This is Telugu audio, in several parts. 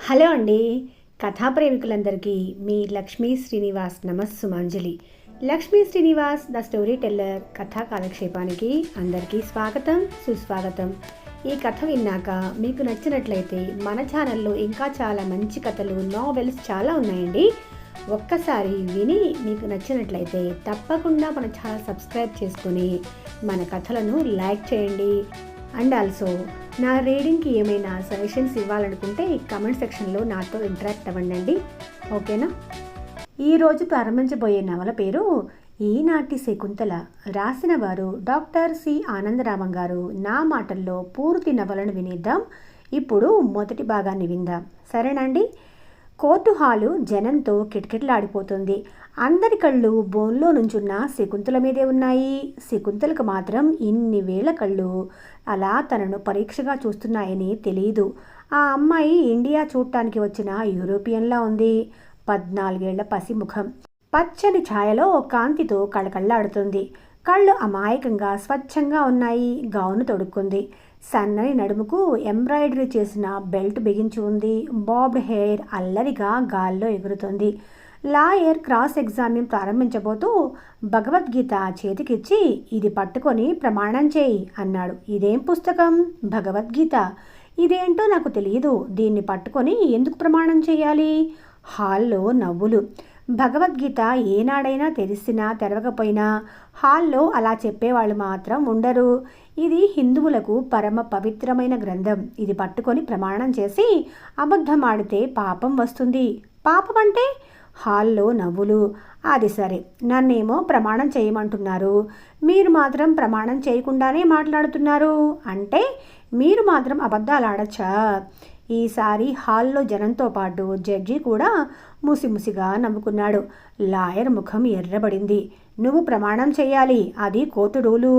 హలో అండి. కథా ప్రేమికులందరికీ మీ లక్ష్మీ శ్రీనివాస్ నమస్సుమాంజలి. Lakshmi Srinivas the story teller కథా కాలక్షేపానికి అందరికీ స్వాగతం, సుస్వాగతం. ఈ కథ విన్నాక మీకు నచ్చినట్లయితే మన ఛానల్లో ఇంకా చాలా మంచి కథలు, నావెల్స్ చాలా ఉన్నాయండి. ఒక్కసారి విని మీకు నచ్చినట్లయితే తప్పకుండా మన ఛానల్ సబ్స్క్రైబ్ చేసుకొని మన కథలను లైక్ చేయండి. అండ్ ఆల్సో నా రీడింగ్కి ఏమైనా సజెషన్స్ ఇవ్వాలనుకుంటే కమెంట్ సెక్షన్లో నాతో ఇంటరాక్ట్ అవ్వండి. ఓకేనా? ఈరోజు ప్రారంభించబోయే నవల పేరు ఈనాటి శకుంతల. రాసిన వారు డాక్టర్ సి ఆనందరామన్ గారు. నా మాటల్లో పూర్తి నవలను వినిద్దాం. ఇప్పుడు మొదటి భాగాన్ని విందాం, సరేనండి? కోర్టు హాలు జనంతో కిటకిటలాడిపోతుంది. అందరి కళ్ళు బోన్లో నుంచున్న శకుంతల మీదే ఉన్నాయి. శకుంతలకు మాత్రం ఇన్ని వేల కళ్ళు అలా తనను పరీక్షగా చూస్తున్నాయని తెలియదు. ఆ అమ్మాయి ఇండియా చూడటానికి వచ్చిన యూరోపియన్లా ఉంది. 14 ఏళ్ల పసిముఖం, పచ్చని ఛాయలో కాంతితో కళకళ్ళాడుతుంది. కళ్ళు అమాయకంగా స్వచ్ఛంగా ఉన్నాయి. గౌను తొడుక్కుంది. సన్నని నడుముకు ఎంబ్రాయిడరీ చేసిన బెల్ట్ బిగించి ఉంది. బాబ్డ్ హెయిర్ అల్లరిగా గాల్లో ఎగురుతుంది. లాయర్ క్రాస్ ఎగ్జామిన్ ప్రారంభించబోతూ భగవద్గీత చేతికిచ్చి ఇది పట్టుకొని ప్రమాణం చేయి అన్నాడు. ఇదేం పుస్తకం? భగవద్గీత. ఇదేంటో నాకు తెలియదు. దీన్ని పట్టుకొని ఎందుకు ప్రమాణం చేయాలి? హాల్లో నవ్వులు. భగవద్గీత ఏనాడైనా తెరిసినా తెరవకపోయినా హాల్లో అలా చెప్పేవాళ్ళు మాత్రం ఉండరు. ఇది హిందువులకు పరమ పవిత్రమైన గ్రంథం. ఇది పట్టుకొని ప్రమాణం చేసి అబద్ధమాడితే పాపం వస్తుంది. పాపం అంటే? హాల్లో నవ్వులు. అది సరే, నన్నేమో ప్రమాణం చేయమంటున్నారు, మీరు మాత్రం ప్రమాణం చేయకుండానే మాట్లాడుతున్నారు. అంటే మీరు మాత్రం అబద్ధాలు ఆడచ్చా? ఈసారి హాల్లో జనంతో పాటు జడ్జి కూడా ముసిముసిగా నవ్వుకున్నాడు. లాయర్ ముఖం ఎర్రబడింది. నువ్వు ప్రమాణం చేయాలి, అది కోర్టు రూలు.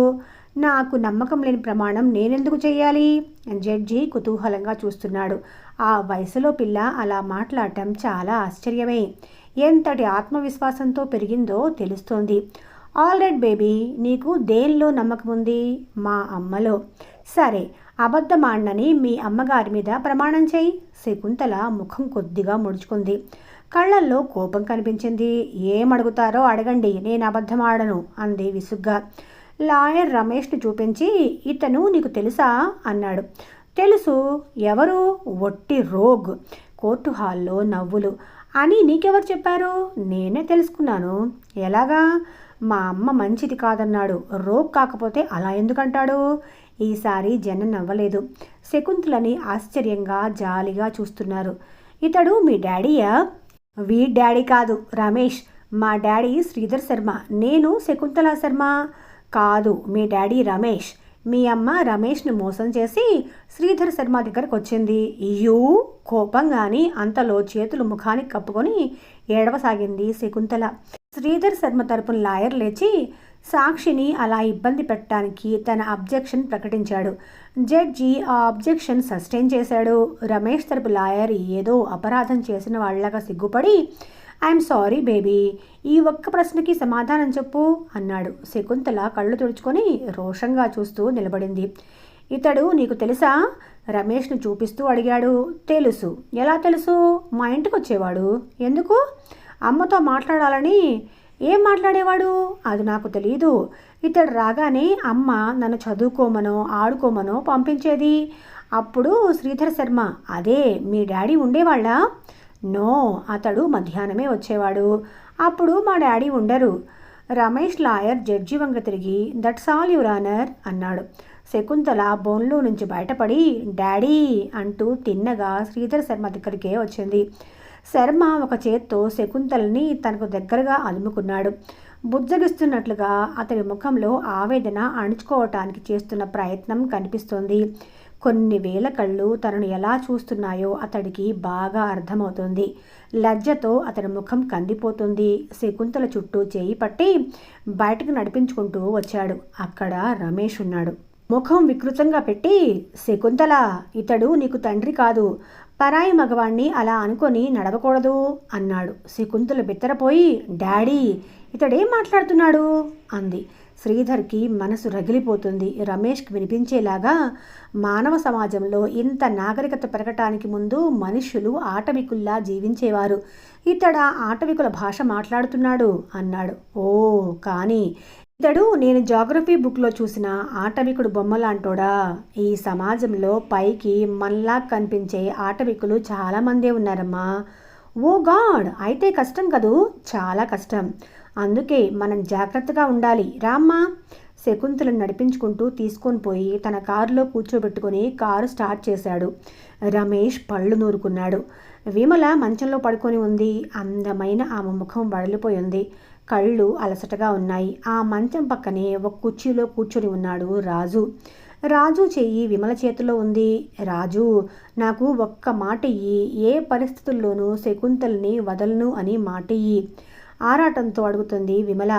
నాకు నమ్మకం లేని ప్రమాణం నేనెందుకు చేయాలి? జడ్జి కుతూహలంగా చూస్తున్నాడు. ఆ వయసులో పిల్ల అలా మాట్లాడటం చాలా ఆశ్చర్యమే. ఎంతటి ఆత్మవిశ్వాసంతో పెరిగిందో తెలుస్తోంది. ఆల్ రైట్ బేబీ, నీకు దేనిలో నమ్మకం ఉంది? మా అమ్మలో. సరే, అబద్ధమాడినని మీ అమ్మగారి మీద ప్రమాణం చేయి. శకుంతల ముఖం కొద్దిగా ముడుచుకుంది. కళ్ళల్లో కోపం కనిపించింది. ఏమడుగుతారో అడగండి, నేను అబద్ధమాడను అంది విసుగ్గా. లాయర్ రమేష్ను చూపించి ఇతను నీకు తెలుసా అన్నాడు. తెలుసు. ఎవరు? ఒట్టి రోగ్. కోర్టు హాల్లో నవ్వులు. అని నీకెవరు చెప్పారు? నేనే తెలుసుకున్నాను. ఎలాగా? మా అమ్మ మంచిది కాదన్నాడు. రోగ్ కాకపోతే అలా ఎందుకంటాడు? ఈసారి జనం నవ్వలేదు. శకుంతలని ఆశ్చర్యంగా జాలిగా చూస్తున్నారు. ఇతడు మీ డాడీయా? వీ డాడీ కాదు, రమేష్. మా డాడీ శ్రీధర్ శర్మ, నేను శకుంతల శర్మ. కాదు, మీ డాడీ రమేష్. మీ అమ్మ రమేష్ను మోసం చేసి శ్రీధర్ శర్మ దగ్గరకు వచ్చింది. యూ కోపంగాని అంతలో చేతులు ముఖానికి కప్పుకొని ఏడవసాగింది శకుంతల. శ్రీధర్ శర్మ తరపున లాయర్ లేచి సాక్షిని అలా ఇబ్బంది పెట్టడానికి తన అబ్జెక్షన్ ప్రకటించాడు. జడ్జి ఆ అబ్జెక్షన్ సస్టైన్ చేశాడు. రమేష్ తరపు లాయర్ ఏదో అపరాధం చేసిన వాళ్ళగా సిగ్గుపడి ఐఎమ్ సారీ బేబీ, ఈ ఒక్క ప్రశ్నకి సమాధానం చెప్పు అన్నాడు. శకుంతల కళ్ళు తుడుచుకొని రోషంగా చూస్తూ నిలబడింది. ఇతడు నీకు తెలుసా? రమేష్ను చూపిస్తూ అడిగాడు. తెలుసు. ఎలా తెలుసు? మా ఇంటికి వచ్చేవాడు. ఎందుకు? అమ్మతో మాట్లాడాలని. ఏం మాట్లాడేవాడు? అది నాకు తెలీదు. ఇతడు రాగానే అమ్మ నన్ను చదువుకోమనో ఆడుకోమనో పంపించేది. అప్పుడు శ్రీధర్ శర్మ, అదే మీ డాడీ ఉండేవాళ్ళ? నో, అతడు మధ్యాహ్నమే వచ్చేవాడు. అప్పుడు మా డాడీ ఉండరు. రమేష్ లాయర్ జడ్జి వంగ తిరిగి దట్స్ ఆల్ యువర్ ఆనర్ అన్నాడు. శకుంతల బోన్లో నుంచి బయటపడి డాడీ అంటూ తిన్నగా శ్రీధర్ శర్మ దగ్గరికే వచ్చింది. శర్మ ఒక చేత్తో శకుంతలని తనకు దగ్గరగా అలుముకున్నాడు. బుజ్జగిస్తున్నట్లుగా అతడి ముఖంలో ఆవేదన అణుచుకోవటానికి చేస్తున్న ప్రయత్నం కనిపిస్తోంది. కొన్ని వేల కళ్ళు తనను ఎలా చూస్తున్నాయో అతడికి బాగా అర్థమవుతుంది. లజ్జతో అతడి ముఖం కందిపోతుంది. శకుంతల చుట్టూ చేయి పట్టి బయటకు నడిపించుకుంటూ వచ్చాడు. అక్కడ రమేష్ ఉన్నాడు. ముఖం వికృతంగా పెట్టి, శకుంతల, ఇతడు నీకు తండ్రి కాదు. పరాయి మగవాణ్ణి అలా అనుకొని నడవకూడదు అన్నాడు. శకుంతల బిత్తరపోయి డాడీ, ఇతడేం మాట్లాడుతున్నాడు అంది. శ్రీధర్కి మనసు రగిలిపోతుంది. రమేష్కి వినిపించేలాగా, మానవ సమాజంలో ఇంత నాగరికత పెరగటానికి ముందు మనుష్యులు ఆటవికుల్లా జీవించేవారు. ఇతడా ఆటవికుల భాష మాట్లాడుతున్నాడు అన్నాడు. ఓ, కానీ ఇతడు నేను జాగ్రఫీ బుక్లో చూసిన ఆటవికుడు బొమ్మలాంటోడా? ఈ సమాజంలో పైకి మనలా కనిపించే ఆటవికులు చాలామందే ఉన్నారమ్మా. ఓ గాడ్, అయితే కష్టం కదూ? చాలా కష్టం. అందుకే మనం జాగ్రత్తగా ఉండాలి. రామ్మా. శకుంతలను నడిపించుకుంటూ తీసుకొని పోయి తన కారులో కూర్చోబెట్టుకుని కారు స్టార్ట్ చేశాడు. రమేష్ పళ్ళు నూరుకున్నాడు. విమల మంచంలో పడుకొని ఉంది. అందమైన ఆమె ముఖం వడలిపోయింది. కళ్ళు అలసటగా ఉన్నాయి. ఆ మంచం పక్కనే ఒక కుర్చీలో కూర్చొని ఉన్నాడు రాజు. రాజు చెయ్యి విమల చేతిలో ఉంది. రాజు, నాకు ఒక్క మాట ఇయ్యి. ఏ పరిస్థితుల్లోనూ శకుంతల్ని వదలను అని మాట ఇయ్యి ఆరాటంతో అడుగుతుంది విమల.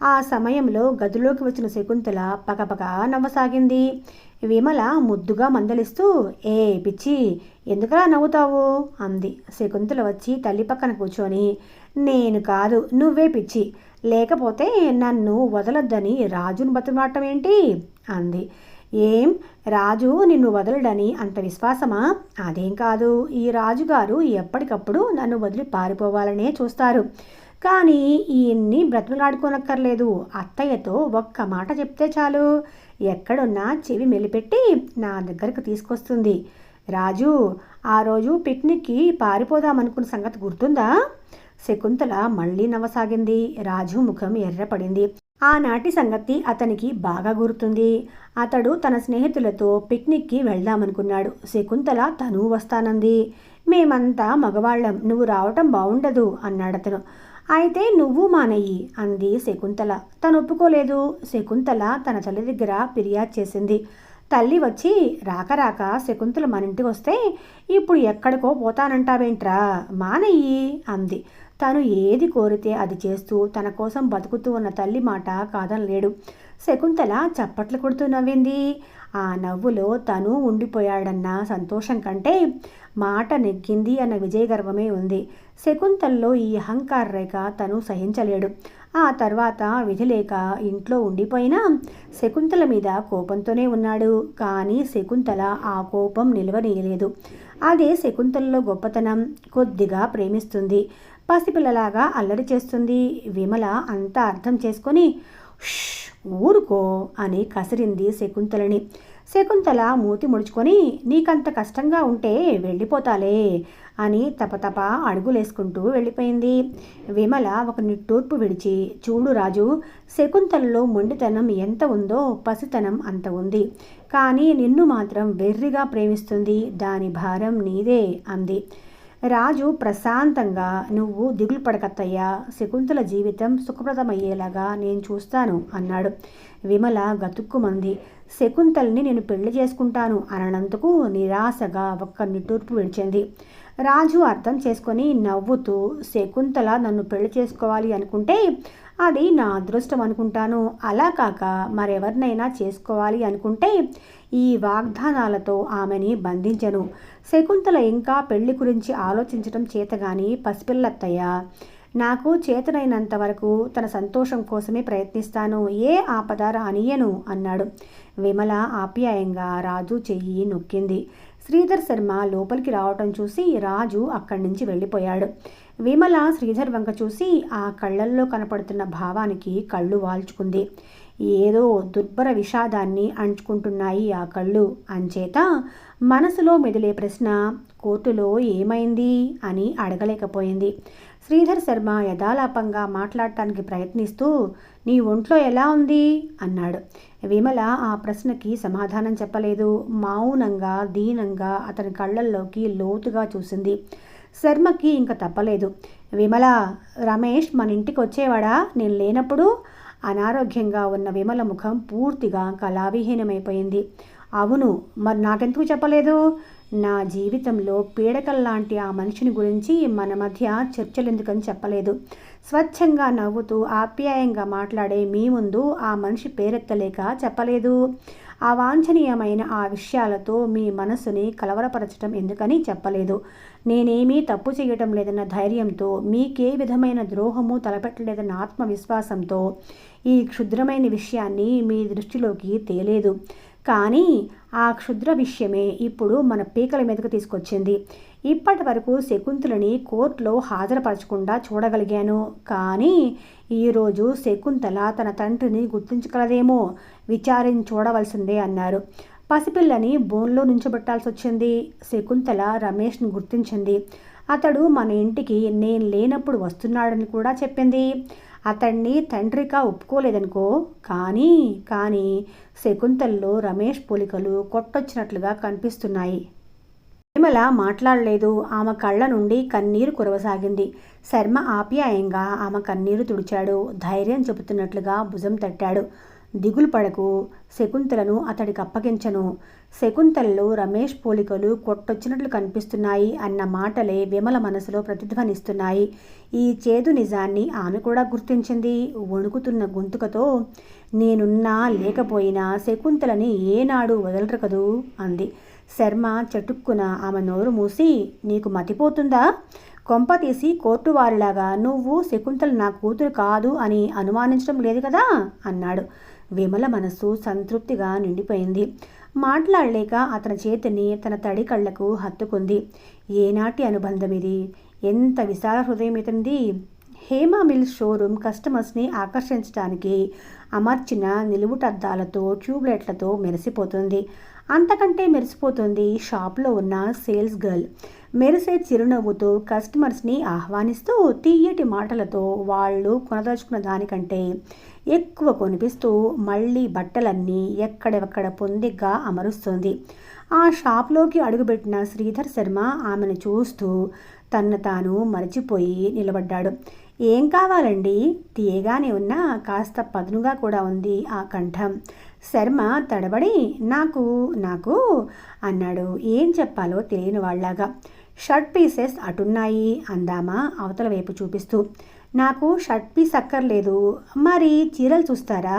ఆ సమయంలో గదిలోకి వచ్చిన శకుంతల పకపక నవ్వసాగింది. విమల ముద్దుగా మందలిస్తూ, ఏ పిచ్చి, ఎందుకలా నవ్వుతావు అంది. శకుంతల వచ్చి తల్లి పక్కన కూర్చొని, నేను కాదు, నువ్వే పిచ్చి, లేకపోతే నన్ను వదలొద్దని రాజును బతిమాటం ఏంటి అంది. ఏం, రాజు నిన్ను వదలడని అంత విశ్వాసమా? అదేం కాదు, ఈ రాజుగారు ఎప్పటికప్పుడు నన్ను వదిలి పారిపోవాలనే చూస్తారు. కానీ ఈయన్ని బ్రతిమలాడుకోనక్కర్లేదు. అత్తయ్యతో ఒక్క మాట చెప్తే చాలు, ఎక్కడున్నా చెవి మెలిపెట్టి నా దగ్గరకు తీసుకొస్తుంది. రాజు, ఆ రోజు పిక్నిక్కి పారిపోదామనుకున్న సంగతి గుర్తుందా? శకుంతల మళ్ళీ నవ్వసాగింది. రాజు ముఖం ఎర్రపడింది. ఆనాటి సంగతి అతనికి బాగా గుర్తుంది. అతడు తన స్నేహితులతో పిక్నిక్కి వెళ్దామనుకున్నాడు. శకుంతల తను వస్తానంది. మేమంతా మగవాళ్ళం, నువ్వు రావటం బాగుండదు అన్నాడతను. అయితే నువ్వు మానయ్యి అంది శకుంతల. తను ఒప్పుకోలేదు. శకుంతల తన తల్లి దగ్గర ఫిర్యాదు చేసింది. తల్లి వచ్చి, రాక రాక శకుంతల మన ఇంటికి వస్తే ఇప్పుడు ఎక్కడికో పోతానంటావేంట్రా, మానయ్యి అంది. తను ఏది కోరితే అది చేస్తూ తన కోసం బతుకుతూ ఉన్న తల్లి మాట కాదనలేడు. శకుంతల చప్పట్లు కొడుతూ నవ్వింది. ఆ నవ్వులో తను ఉండిపోయాడన్న సంతోషం కంటే మాట నెగ్గింది అన్న విజయగర్వమే ఉంది. శకుంతల్లో ఈ అహంకార రేఖ తను సహించలేడు. ఆ తర్వాత విధి లేక ఇంట్లో ఉండిపోయినా శకుంతల మీద కోపంతోనే ఉన్నాడు. కానీ శకుంతల ఆ కోపం నిలవనీయలేదు. అదే శకుంతలలో గొప్పతనం. కొద్దిగా ప్రేమిస్తుంది, పసిపిల్లలాగా అల్లరి చేస్తుంది. విమల అంతా అర్థం చేసుకొని ఊరుకో అని కసిరింది శకుంతలని. శకుంతల మూతి ముడుచుకొని, నీకంత కష్టంగా ఉంటే వెళ్ళిపోతాలే అని తపతప అడుగులేసుకుంటూ వెళ్ళిపోయింది. విమల ఒక నిట్టూర్పు విడిచి, చూడు రాజు, శకుంతలలో మొండితనం ఎంత ఉందో పసితనం అంత ఉంది. కానీ నిన్ను మాత్రం వెర్రిగా ప్రేమిస్తుంది. దాని భారం నీదే అంది. రాజు ప్రశాంతంగా, నువ్వు దిగులు పడకత్తయ్యా, శకుంతల జీవితం సుఖప్రదమయ్యేలాగా నేను చూస్తాను అన్నాడు. విమల గతుక్కుమంది. శకుంతల్ని నేను పెళ్లి చేసుకుంటాను అననందుకు నిరాశగా ఒక్క నిట్టూర్పు విడిచింది. రాజు అర్థం చేసుకొని నవ్వుతూ, శకుంతల నన్ను పెళ్లి చేసుకోవాలి అనుకుంటే అది నా అదృష్టం అనుకుంటాను. అలా కాక మరెవరినైనా చేసుకోవాలి అనుకుంటే ఈ వాగ్దానాలతో ఆమెని బంధించను. శకుంతల ఇంకా పెళ్లి గురించి ఆలోచించడం చేతగాని పసిపిల్లత్తయ్య. నాకు చేతనైనంత వరకు తన సంతోషం కోసమే ప్రయత్నిస్తాను. ఏ ఆపద రానియను అన్నాడు. విమల ఆప్యాయంగా రాజు చెయ్యి నొక్కింది. శ్రీధర్ శర్మ లోపలికి రావటం చూసి రాజు అక్కడి నుంచి వెళ్ళిపోయాడు. విమల శ్రీధర్ వంక చూసి ఆ కళ్ళల్లో కనపడుతున్న భావానికి కళ్ళు వాల్చుకుంది. ఏదో దుర్భర విషాదాన్ని అంచుకుంటున్నాయి ఆ కళ్ళు. అంచేత మనసులో మెదిలే ప్రశ్న, కోర్టులో ఏమైంది అని అడగలేకపోయింది. శ్రీధర్ శర్మ యథాలాపంగా మాట్లాడటానికి ప్రయత్నిస్తూ, నీ ఒంట్లో ఎలా ఉంది అన్నాడు. విమల ఆ ప్రశ్నకి సమాధానం చెప్పలేదు. మౌనంగా దీనంగా అతని కళ్ళల్లోకి లోతుగా చూసింది. శర్మకి ఇంక తప్పలేదు. విమల, రమేష్ మన ఇంటికి వచ్చేవాడా నేను లేనప్పుడు? అనారోగ్యంగా ఉన్న విమల ముఖం పూర్తిగా కళావిహీనమైపోయింది. అవును, మరి నాకెందుకు చెప్పలేదు? నా జీవితంలో పీడకల్లాంటి ఆ మనిషిని గురించి మన మధ్య చర్చలెందుకని చెప్పలేదు. స్వచ్ఛంగా నవ్వుతూ ఆప్యాయంగా మాట్లాడే మీ ముందు ఆ మనిషి పేరెత్తలేక చెప్పలేదు. అవాంఛనీయమైన ఆ విషయాలతో మీ మనసుని కలవరపరచడం ఎందుకని చెప్పలేదు. నేనేమీ తప్పు చేయటం లేదన్న ధైర్యంతో, మీకే విధమైన ద్రోహము తలపెట్టలేదన్న ఆత్మవిశ్వాసంతో ఈ క్షుద్రమైన విషయాన్ని మీ దృష్టిలోకి తేలేదు. కానీ ఆ క్షుద్ర విషయమే ఇప్పుడు మన పీకల మీదకు తీసుకొచ్చింది. ఇప్పటి వరకు శకుంతలని కోర్టులో హాజరుపరచకుండా చూడగలిగాను. కానీ ఈరోజు శకుంతల తన తండ్రిని గుర్తించగలదేమో, విచారించి చూడవలసిందే అన్నారు. పసిపిల్లని బోన్లో నుంచబెట్టాల్సి వచ్చింది. శకుంతల రమేష్ని గుర్తించింది. అతడు మన ఇంటికి నేను లేనప్పుడు వస్తున్నాడని కూడా చెప్పింది. అతన్ని తండ్రిగా ఒప్పుకోలేదనుకో. కానీ శకుంతల్లో రమేష్ పోలికలు కొట్టొచ్చినట్లుగా కనిపిస్తున్నాయి. విమల మాట్లాడలేదు. ఆమె కళ్ళ నుండి కన్నీరు కురవసాగింది. శర్మ ఆప్యాయంగా ఆమె కన్నీరు తుడిచాడు. ధైర్యం చెబుతున్నట్లుగా భుజం తట్టాడు. దిగులు పడకు, శకుంతలను అతడికి అప్పగించను. శకుంతలలో రమేష్ పోలికలు కొట్టొచ్చినట్లు కనిపిస్తున్నాయి అన్న మాటలే విమల మనసులో ప్రతిధ్వనిస్తున్నాయి. ఈ చేదు నిజాన్ని ఆమె కూడా గుర్తించింది. వణుకుతున్న గొంతుకతో, నేనున్నా లేకపోయినా శకుంతలని ఏనాడు వదలరు కదూ అంది. శర్మ చటుక్కున ఆమె నోరు మూసి, నీకు మతిపోతుందా? కొంపతీసి కోర్టు వారిలాగా నువ్వు శకుంతల నా కూతురు కాదు అని అనుమానించడం లేదు కదా అన్నాడు. విమల మనస్సు సంతృప్తిగా నిండిపోయింది. మాట్లాడలేక అతని చేతిని తన తడి కళ్లకు హత్తుకుంది. ఏనాటి అనుబంధం ఇది! ఎంత విశాల హృదయం ఇతంది! హేమా మిల్స్ షోరూమ్ కస్టమర్స్ని ఆకర్షించడానికి అమర్చిన నిలువుటద్దాలతో, ట్యూబ్లైట్లతో మెరిసిపోతుంది. అంతకంటే మెరిసిపోతుంది షాప్లో ఉన్న సేల్స్ గర్ల్. మెరిసే చిరునవ్వుతో కస్టమర్స్ని ఆహ్వానిస్తూ, తీయటి మాటలతో వాళ్ళు కొనదలుచుకున్న దానికంటే ఎక్కువ కొనిపిస్తూ మళ్ళీ బట్టలన్నీ ఎక్కడెక్కడ పొందిగ్గా అమరుస్తుంది. ఆ షాప్లోకి అడుగుపెట్టిన శ్రీధర్ శర్మ ఆమెను చూస్తూ తన్ను తాను మరచిపోయి నిలబడ్డాడు. ఏం కావాలండి? తీయగానే ఉన్నా కాస్త పదునుగా కూడా ఉంది ఆ కంఠం. శర్మ తడబడి నాకు నాకు అన్నాడు, ఏం చెప్పాలో తెలియని వాళ్ళలాగా. షర్ట్ పీసెస్ అటున్నాయి అందామా అవతల వైపు చూపిస్తూ. నాకు షర్ట్ పీస్ అక్కర్లేదు, మరి చీరలు చూస్తారా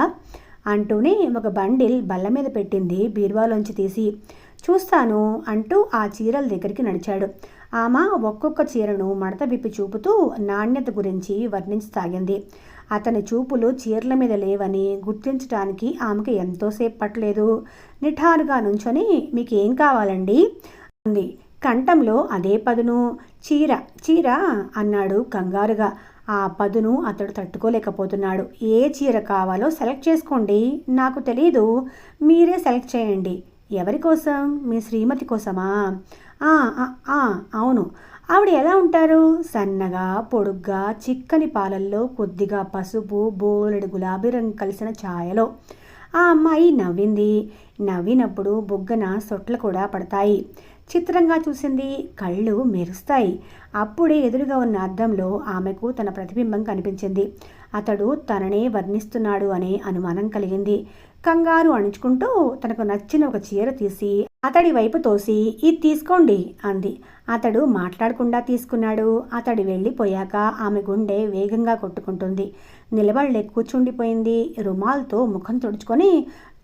అంటూనే ఒక బండిల్ బల్ల మీద పెట్టింది బీరువాలోంచి తీసి. చూస్తాను అంటూ ఆ చీరల దగ్గరికి నడిచాడు. ఆమె ఒక్కొక్క చీరను మడత విప్పి చూపుతూ నాణ్యత గురించి వర్ణించసాగింది. అతని చూపులు చీరల మీద లేవని గుర్తించడానికి ఆమెకు ఎంతోసేపు పట్టలేదు. నిఠారుగా నుంచొని, మీకేం కావాలండి అంది. కంఠంలో అదే పదును. చీర చీర అన్నాడు కంగారుగా. ఆ పదును అతడు తట్టుకోలేకపోతున్నాడు. ఏ చీర కావాలో సెలెక్ట్ చేసుకోండి, నాకు తెలీదు, మీరే సెలెక్ట్ చేయండి. ఎవరి కోసం? మీ శ్రీమతి కోసమా? అవును. ఆవిడ ఎలా ఉంటారు? సన్నగా, పొడుగ్గా, చిక్కని పాలల్లో కొద్దిగా పసుపు, బోలెడు గులాబీ రంగు కలిసిన ఛాయలో. ఆ అమ్మాయి నవ్వింది. నవ్వినప్పుడు బుగ్గన సొట్లు కూడా పడతాయి. చిత్రంగా చూసింది. కళ్ళు మెరుస్తాయి. అప్పుడే ఎదురుగా ఉన్న అద్దంలో ఆమెకు తన ప్రతిబింబం కనిపించింది. అతడు తననే వర్ణిస్తున్నాడు అనే అనుమానం కలిగింది. కంగారు అణుచుకుంటూ తనకు నచ్చిన ఒక చీర తీసి అతడి వైపు తోసి, ఇది తీసుకోండి అంది. అతడు మాట్లాడకుండా తీసుకున్నాడు. అతడు వెళ్ళిపోయాక ఆమె గుండె వేగంగా కొట్టుకుంటుంది. నిలబడలే కూర్చుండిపోయింది. రుమాల్తో ముఖం తుడుచుకొని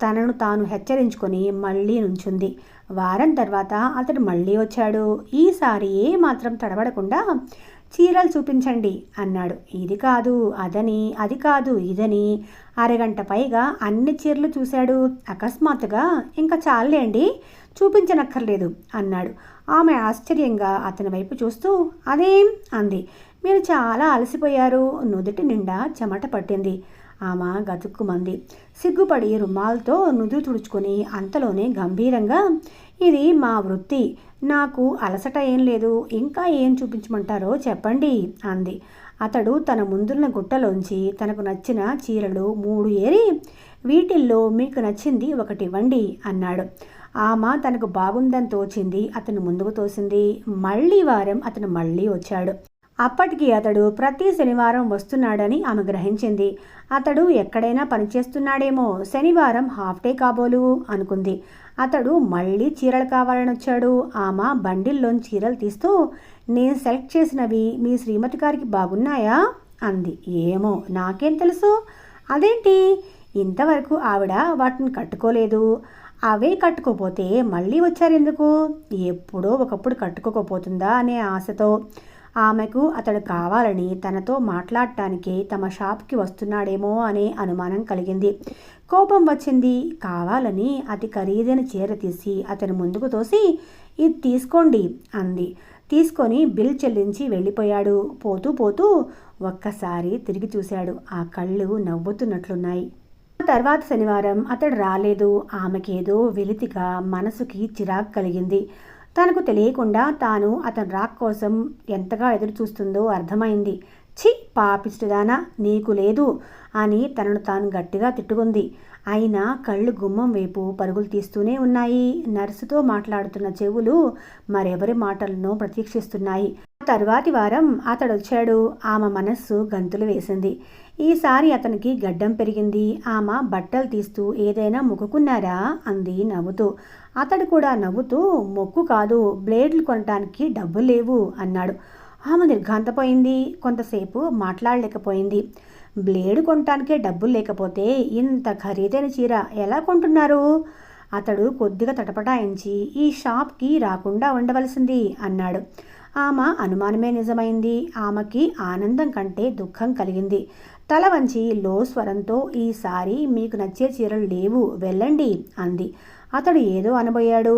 తనను తాను హెచ్చరించుకొని మళ్ళీ నుంచుంది. వారం తర్వాత అతడు మళ్ళీ వచ్చాడు. ఈసారి ఏ మాత్రం తడబడకుండా, చీరలు చూపించండి అన్నాడు. ఇది కాదు అదని, అది కాదు ఇదని అరగంట పైగా అన్ని చీరలు చూశాడు. అకస్మాత్తుగా, ఇంకా చాలేండి, చూపించనక్కర్లేదు అన్నాడు. ఆమె ఆశ్చర్యంగా అతని వైపు చూస్తూ, అదేం అంది. మీరు చాలా అలసిపోయారు. నుదుటి నిండా చెమట పట్టింది. ఆమె గతుక్కుమంది. సిగ్గుపడి రుమాల్తో నుదురు తుడుచుకొని అంతలోనే గంభీరంగా, ఇది మా వృత్తి, నాకు అలసట ఏం లేదు, ఇంకా ఏం చూపించమంటారో చెప్పండి అంది. అతడు తన ముందున్న గుట్టలోంచి తనకు నచ్చిన చీరలు 3 ఏరి, వీటిల్లో మీకు నచ్చింది ఒకటి ఇవ్వండి అన్నాడు. ఆమె తనకు బాగుందని తోచింది అతను ముందుకు తోసింది. మళ్ళీ వారం అతను మళ్ళీ వచ్చాడు. అప్పటికి అతడు ప్రతి శనివారం వస్తున్నాడని ఆమె గ్రహించింది. అతడు ఎక్కడైనా పనిచేస్తున్నాడేమో, శనివారం హాఫ్ డే కాబోలు అనుకుంది. అతడు మళ్ళీ చీరలు కావాలని వచ్చాడు. ఆమె బండిల్లోని చీరలు తీస్తూ, నేను సెలెక్ట్ చేసినవి మీ శ్రీమతి గారికి బాగున్నాయా అంది. ఏమో, నాకేం తెలుసు? అదేంటి, ఇంతవరకు ఆవిడ వాటిని కట్టుకోలేదు. అవే కట్టుకోపోతే మళ్ళీ వచ్చారెందుకు? ఎప్పుడో ఒకప్పుడు కట్టుకోకపోతుందా అనే ఆశతో. ఆమెకు అతడు కావాలని తనతో మాట్లాడటానికి తమ షాప్కి వస్తున్నాడేమో అనే అనుమానం కలిగింది. కోపం వచ్చింది. కావాలని అతి ఖరీదైన చీర తీసి అతని ముందుకు తోసి, ఇది తీసుకోండి అంది. తీసుకొని బిల్ చెల్లించి వెళ్ళిపోయాడు. పోతూ పోతూ ఒక్కసారి తిరిగి చూశాడు. ఆ కళ్ళు నవ్వుతున్నట్లున్నాయి. తర్వాత శనివారం అతడు రాలేదు. ఆమెకేదో వెలితిగా మనసుకి చిరాకు కలిగింది. తనకు తెలియకుండా తాను అతని రాక్ కోసం ఎంతగా ఎదురు చూస్తుందో అర్థమైంది. ఛీ, పాపిష్టిదానా, నీకు లేదు అని తనను తాను గట్టిగా తిట్టుకుంది. అయినా కళ్ళు గుమ్మం వైపు పరుగులు తీస్తూనే ఉన్నాయి. నర్సుతో మాట్లాడుతున్న చెవులు మరెవరి మాటలను ప్రతీక్షిస్తున్నాయి. తరువాతి వారం అతడొచ్చాడు. ఆమె మనస్సు గంతులు వేసింది. ఈసారి అతనికి గడ్డం పెరిగింది. ఆమె బట్టలు తీస్తూ ఏదైనా మొక్కుకున్నారా అంది నవ్వుతూ. అతడు కూడా నవ్వుతూ, మొక్కు కాదు, బ్లేడ్లు కొనటానికి డబ్బులు లేవు అన్నాడు. ఆమె నిర్ఘాంతపోయింది. కొంతసేపు మాట్లాడలేకపోయింది. బ్లేడు కొనటానికే డబ్బులు లేకపోతే ఇంత ఖరీదైన చీర ఎలా కొంటున్నారు? అతడు కొద్దిగా తటపటాయించి, ఈ షాప్కి రాకుండా ఉండవలసింది అన్నాడు. ఆమె అనుమానమే నిజమైంది. ఆమెకి ఆనందం కంటే దుఃఖం కలిగింది. తల వంచి లో స్వరంతో, ఈసారి మీకు నచ్చే చీరలు లేవు, వెళ్ళండి అంది. అతడు ఏదో అనబోయాడు.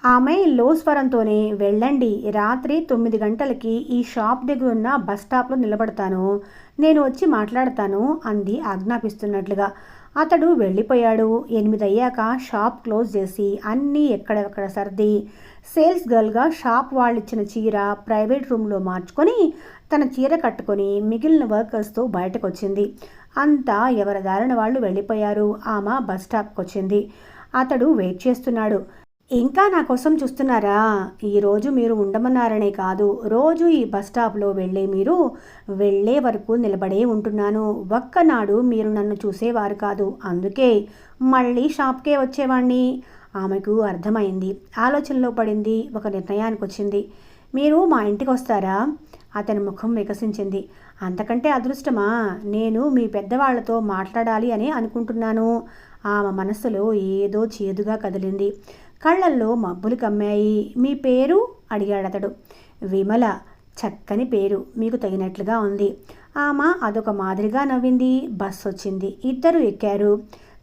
ఆమె లో స్వరంతోనే, వెళ్ళండి, రాత్రి 9 గంటలకి ఈ షాప్ దగ్గరున్న బస్ స్టాప్లో నిలబడతాను, నేను వచ్చి మాట్లాడతాను అంది ఆజ్ఞాపిస్తున్నట్లుగా. అతడు వెళ్ళిపోయాడు. 8 అయ్యాక షాప్ క్లోజ్ చేసి అన్నీ ఎక్కడెక్కడ సర్ది సేల్స్ గర్ల్గా షాప్ వాళ్ళిచ్చిన చీర ప్రైవేట్ రూమ్లో మార్చుకొని తన చీర కట్టుకొని మిగిలిన వర్కర్స్తో బయటకు వచ్చింది. అంతా ఎవరి దారిన వాళ్ళు వెళ్ళిపోయారు. ఆమె బస్ స్టాప్కి వచ్చింది. అతడు వెయిట్ చేస్తున్నాడు. ఇంకా నా కోసం చూస్తున్నారా? ఈరోజు మీరు ఉండమన్నారనే కాదు, రోజు ఈ బస్ స్టాప్లో మీరు వెళ్ళే వరకు నిలబడే ఉంటున్నాను. ఒక్కనాడు మీరు నన్ను చూసేవారు కాదు, అందుకే మళ్ళీ షాప్కే వచ్చేవాణ్ణి. ఆమెకు అర్థమైంది. ఆలోచనలో పడింది. ఒక నిర్ణయానికి వచ్చింది. మీరు మా ఇంటికి వస్తారా? అతని ముఖం వికసించింది. అంతకంటే అదృష్టమా? నేను మీ పెద్దవాళ్లతో మాట్లాడాలి అని అనుకుంటున్నాను. ఆమె మనసులో ఏదో చేదుగా కదిలింది. కళ్ళల్లో మబ్బులు కమ్మాయి. మీ పేరు అడిగాడతడు. విమల. చక్కని పేరు, మీకు తగినట్లుగా ఉంది. ఆమె అదొక మాదిరిగా నవ్వింది. బస్సు వచ్చింది. ఇద్దరు ఎక్కారు.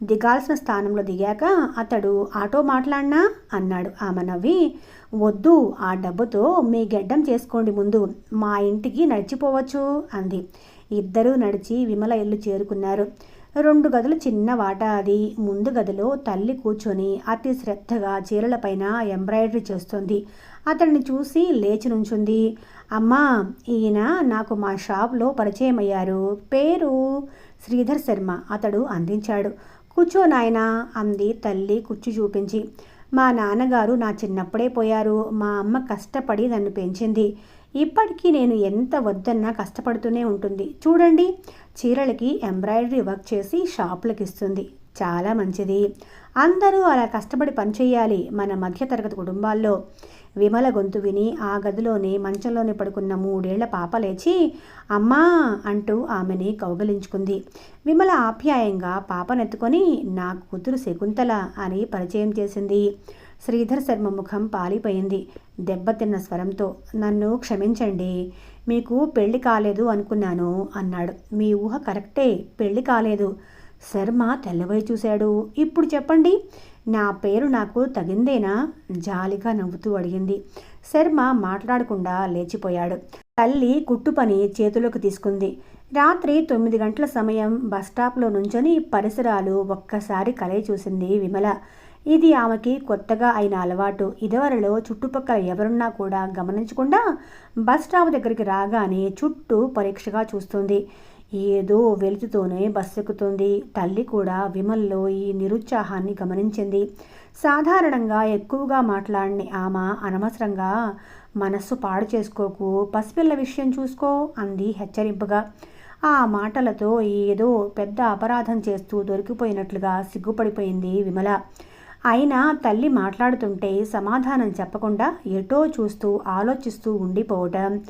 దిగాల్సిన స్థానంలో దిగాక అతడు, ఆటో మాట్లాడినా అన్నాడు. ఆమె నవ్వి, వద్దు, ఆ డబ్బుతో మీ గెడ్డం చేసుకోండి, ముందు మా ఇంటికి నడిచిపోవచ్చు అంది. ఇద్దరూ నడిచి విమల ఇల్లు చేరుకున్నారు. 2 గదుల చిన్న వాటా అది. ముందు గదిలో తల్లి కూర్చొని అతి శ్రద్ధగా చీరలపైన ఎంబ్రాయిడరీ చేస్తోంది. అతడిని చూసి లేచి నుంచుంది. అమ్మా, ఈయన నాకు మా షాప్లో పరిచయం అయ్యారు. పేరు శ్రీధర్ శర్మ. అతడు అందించాడు. కూర్చో నాయనా అంది తల్లి కుర్చీ చూపించి. మా నాన్నగారు నా చిన్నప్పుడే పోయారు. మా అమ్మ కష్టపడి నన్ను పెంచింది. ఇప్పటికీ నేను ఎంత వద్దన్నా కష్టపడుతూనే ఉంటుంది. చూడండి, చీరలకి ఎంబ్రాయిడరీ వర్క్ చేసి షాపులకు ఇస్తుంది. చాలా మంచిది. అందరూ అలా కష్టపడి పనిచేయాలి మన మధ్యతరగతి కుటుంబాల్లో. విమల గొంతు విని ఆ గదిలోనే మంచంలోనే పడుకున్న 3 ఏళ్ల పాప లేచి అమ్మా అంటూ ఆమెని కౌగలించుకుంది. విమల ఆప్యాయంగా పాపనెత్తుకొని, నా కూతురు శకుంతల అని పరిచయం చేసింది. శ్రీధర్ శర్మ ముఖం పాలిపోయింది. దెబ్బతిన్న స్వరంతో, నన్ను క్షమించండి, మీకు పెళ్లి కాలేదు అనుకున్నాను అన్నాడు. మీ ఊహ కరెక్టే, పెళ్లి కాలేదు. శర్మ తెల్లబోయి చూశాడు. ఇప్పుడు చెప్పండి, నా పేరు నాకు తగిందేనా? జాలిగా నవ్వుతూ అడిగింది. శర్మ మాట్లాడకుండా లేచిపోయాడు. తల్లి కుట్టు పని చేతులోకి తీసుకుంది. రాత్రి 9 గంటల సమయం. బస్టాప్లో నుంచొని పరిసరాలు ఒక్కసారి కలయి చూసింది విమల. ఇది ఆమెకి కొత్తగా అయిన అలవాటు. ఇదివరలో చుట్టుపక్కల ఎవరున్నా కూడా గమనించకుండా బస్ స్టాప్ దగ్గరికి రాగానే చుట్టూ పరీక్షగా చూస్తుంది. ఏదో వెలుతుతోనే బస్సు ఎక్కుతుంది. తల్లి కూడా విమల్లో ఈ నిరుత్సాహాన్ని గమనించింది. సాధారణంగా ఎక్కువగా మాట్లాడని ఆమె అనవసరంగా మనస్సు పాడు చేసుకోకు, పసిపిల్ల విషయం చూసుకో అంది హెచ్చరింపుగా. ఆ మాటలతో ఏదో పెద్ద అపరాధం చేస్తూ దొరికిపోయినట్లుగా సిగ్గుపడిపోయింది విమల. అయినా తల్లి మాట్లాడుతుంటే సమాధానం చెప్పకుండా ఎటో చూస్తూ ఆలోచిస్తూ ఉండిపోవటం,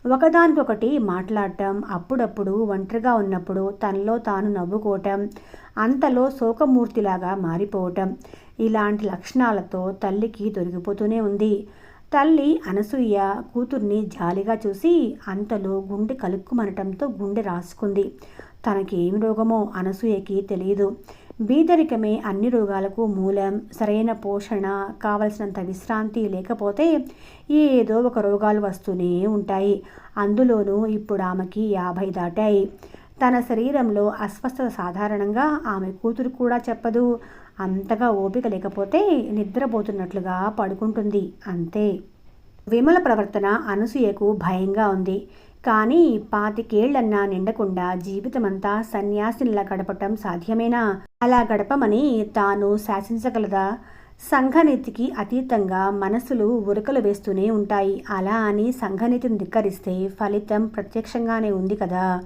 ఒకదానికొకటి మాట్లాడటం, అప్పుడప్పుడు ఒంటరిగా ఉన్నప్పుడు తనలో తాను నవ్వుకోవటం, అంతలో శోకమూర్తిలాగా మారిపోవటం, ఇలాంటి లక్షణాలతో తల్లికి దొరికిపోతూనే ఉంది. తల్లి అనసూయ కూతుర్ని జాలిగా చూసి అంతలో గుండె కలుక్కుమనటంతో గుండె రాసుకుంది. తనకేమి రోగమో అనసూయకి తెలియదు. బీదరికమే అన్ని రోగాలకు మూలం. సరైన పోషణ, కావలసినంత విశ్రాంతి లేకపోతే ఏదో ఒక రోగాలు వస్తూనే ఉంటాయి. అందులోనూ ఇప్పుడు ఆమెకి 50 దాటాయి. తన శరీరంలో అస్వస్థత సాధారణంగా ఆమె కూతురు కూడా చెప్పదు. అంతగా ఓపిక లేకపోతే నిద్రపోతున్నట్లుగా పడుకుంటుంది అంతే. విమల ప్రవర్తన అనసూయకు భయంగా ఉంది. కానీ 25 నిండకుండా జీవితమంతా సన్యాసినిలా గడపటం సాధ్యమేనా? అలా గడపమని తాను శాసించగలదా? సంఘనీతికి అతీతంగా మనసులు ఉరకలు వేస్తూనే ఉంటాయి. అలా అని సంఘనీతిని ధిక్కరిస్తే ఫలితం ప్రత్యక్షంగానే ఉంది కదా.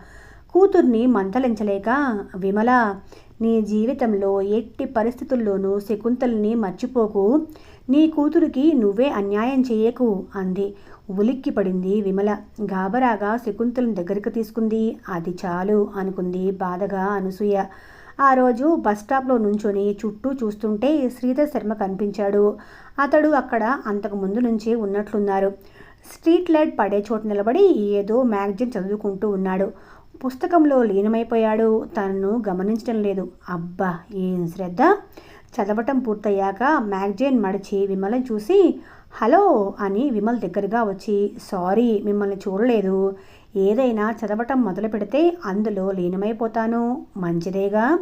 కూతుర్ని మందలించలేక, విమల, నీ జీవితంలో ఎట్టి పరిస్థితుల్లోనూ శకుంతలని మర్చిపోకు. నీ కూతురికి నువ్వే అన్యాయం చేయకు అంది. ఉలిక్కి పడింది విమల. గాబరాగా శకుంతలను దగ్గరికి తీసుకుంది. అది చాలు అనుకుంది బాధగా అనసూయ. ఆ రోజు బస్టాప్లో నుంచొని చుట్టూ చూస్తుంటే శ్రీధర్ శర్మ కనిపించాడు. అతడు అక్కడ అంతకు ముందు నుంచే ఉన్నట్లున్నారు. స్ట్రీట్ లైట్ పడే చోట నిలబడి ఏదో మ్యాగజైన్ చదువుకుంటూ ఉన్నాడు. పుస్తకంలో లీనమైపోయాడు. తనను గమనించడం లేదు. అబ్బా, ఏం శ్రద్ధ! చదవటం పూర్తయ్యాక మ్యాగజైన్ మడిచి విమలని చూసి, హలో అని విమల్ దగ్గరగా వచ్చి, సారీ, మిమ్మల్ని చూడలేదు. ఏదైనా చదవటం మొదలు పెడితే అందులో లీనమైపోతాను. మంచిదేగా.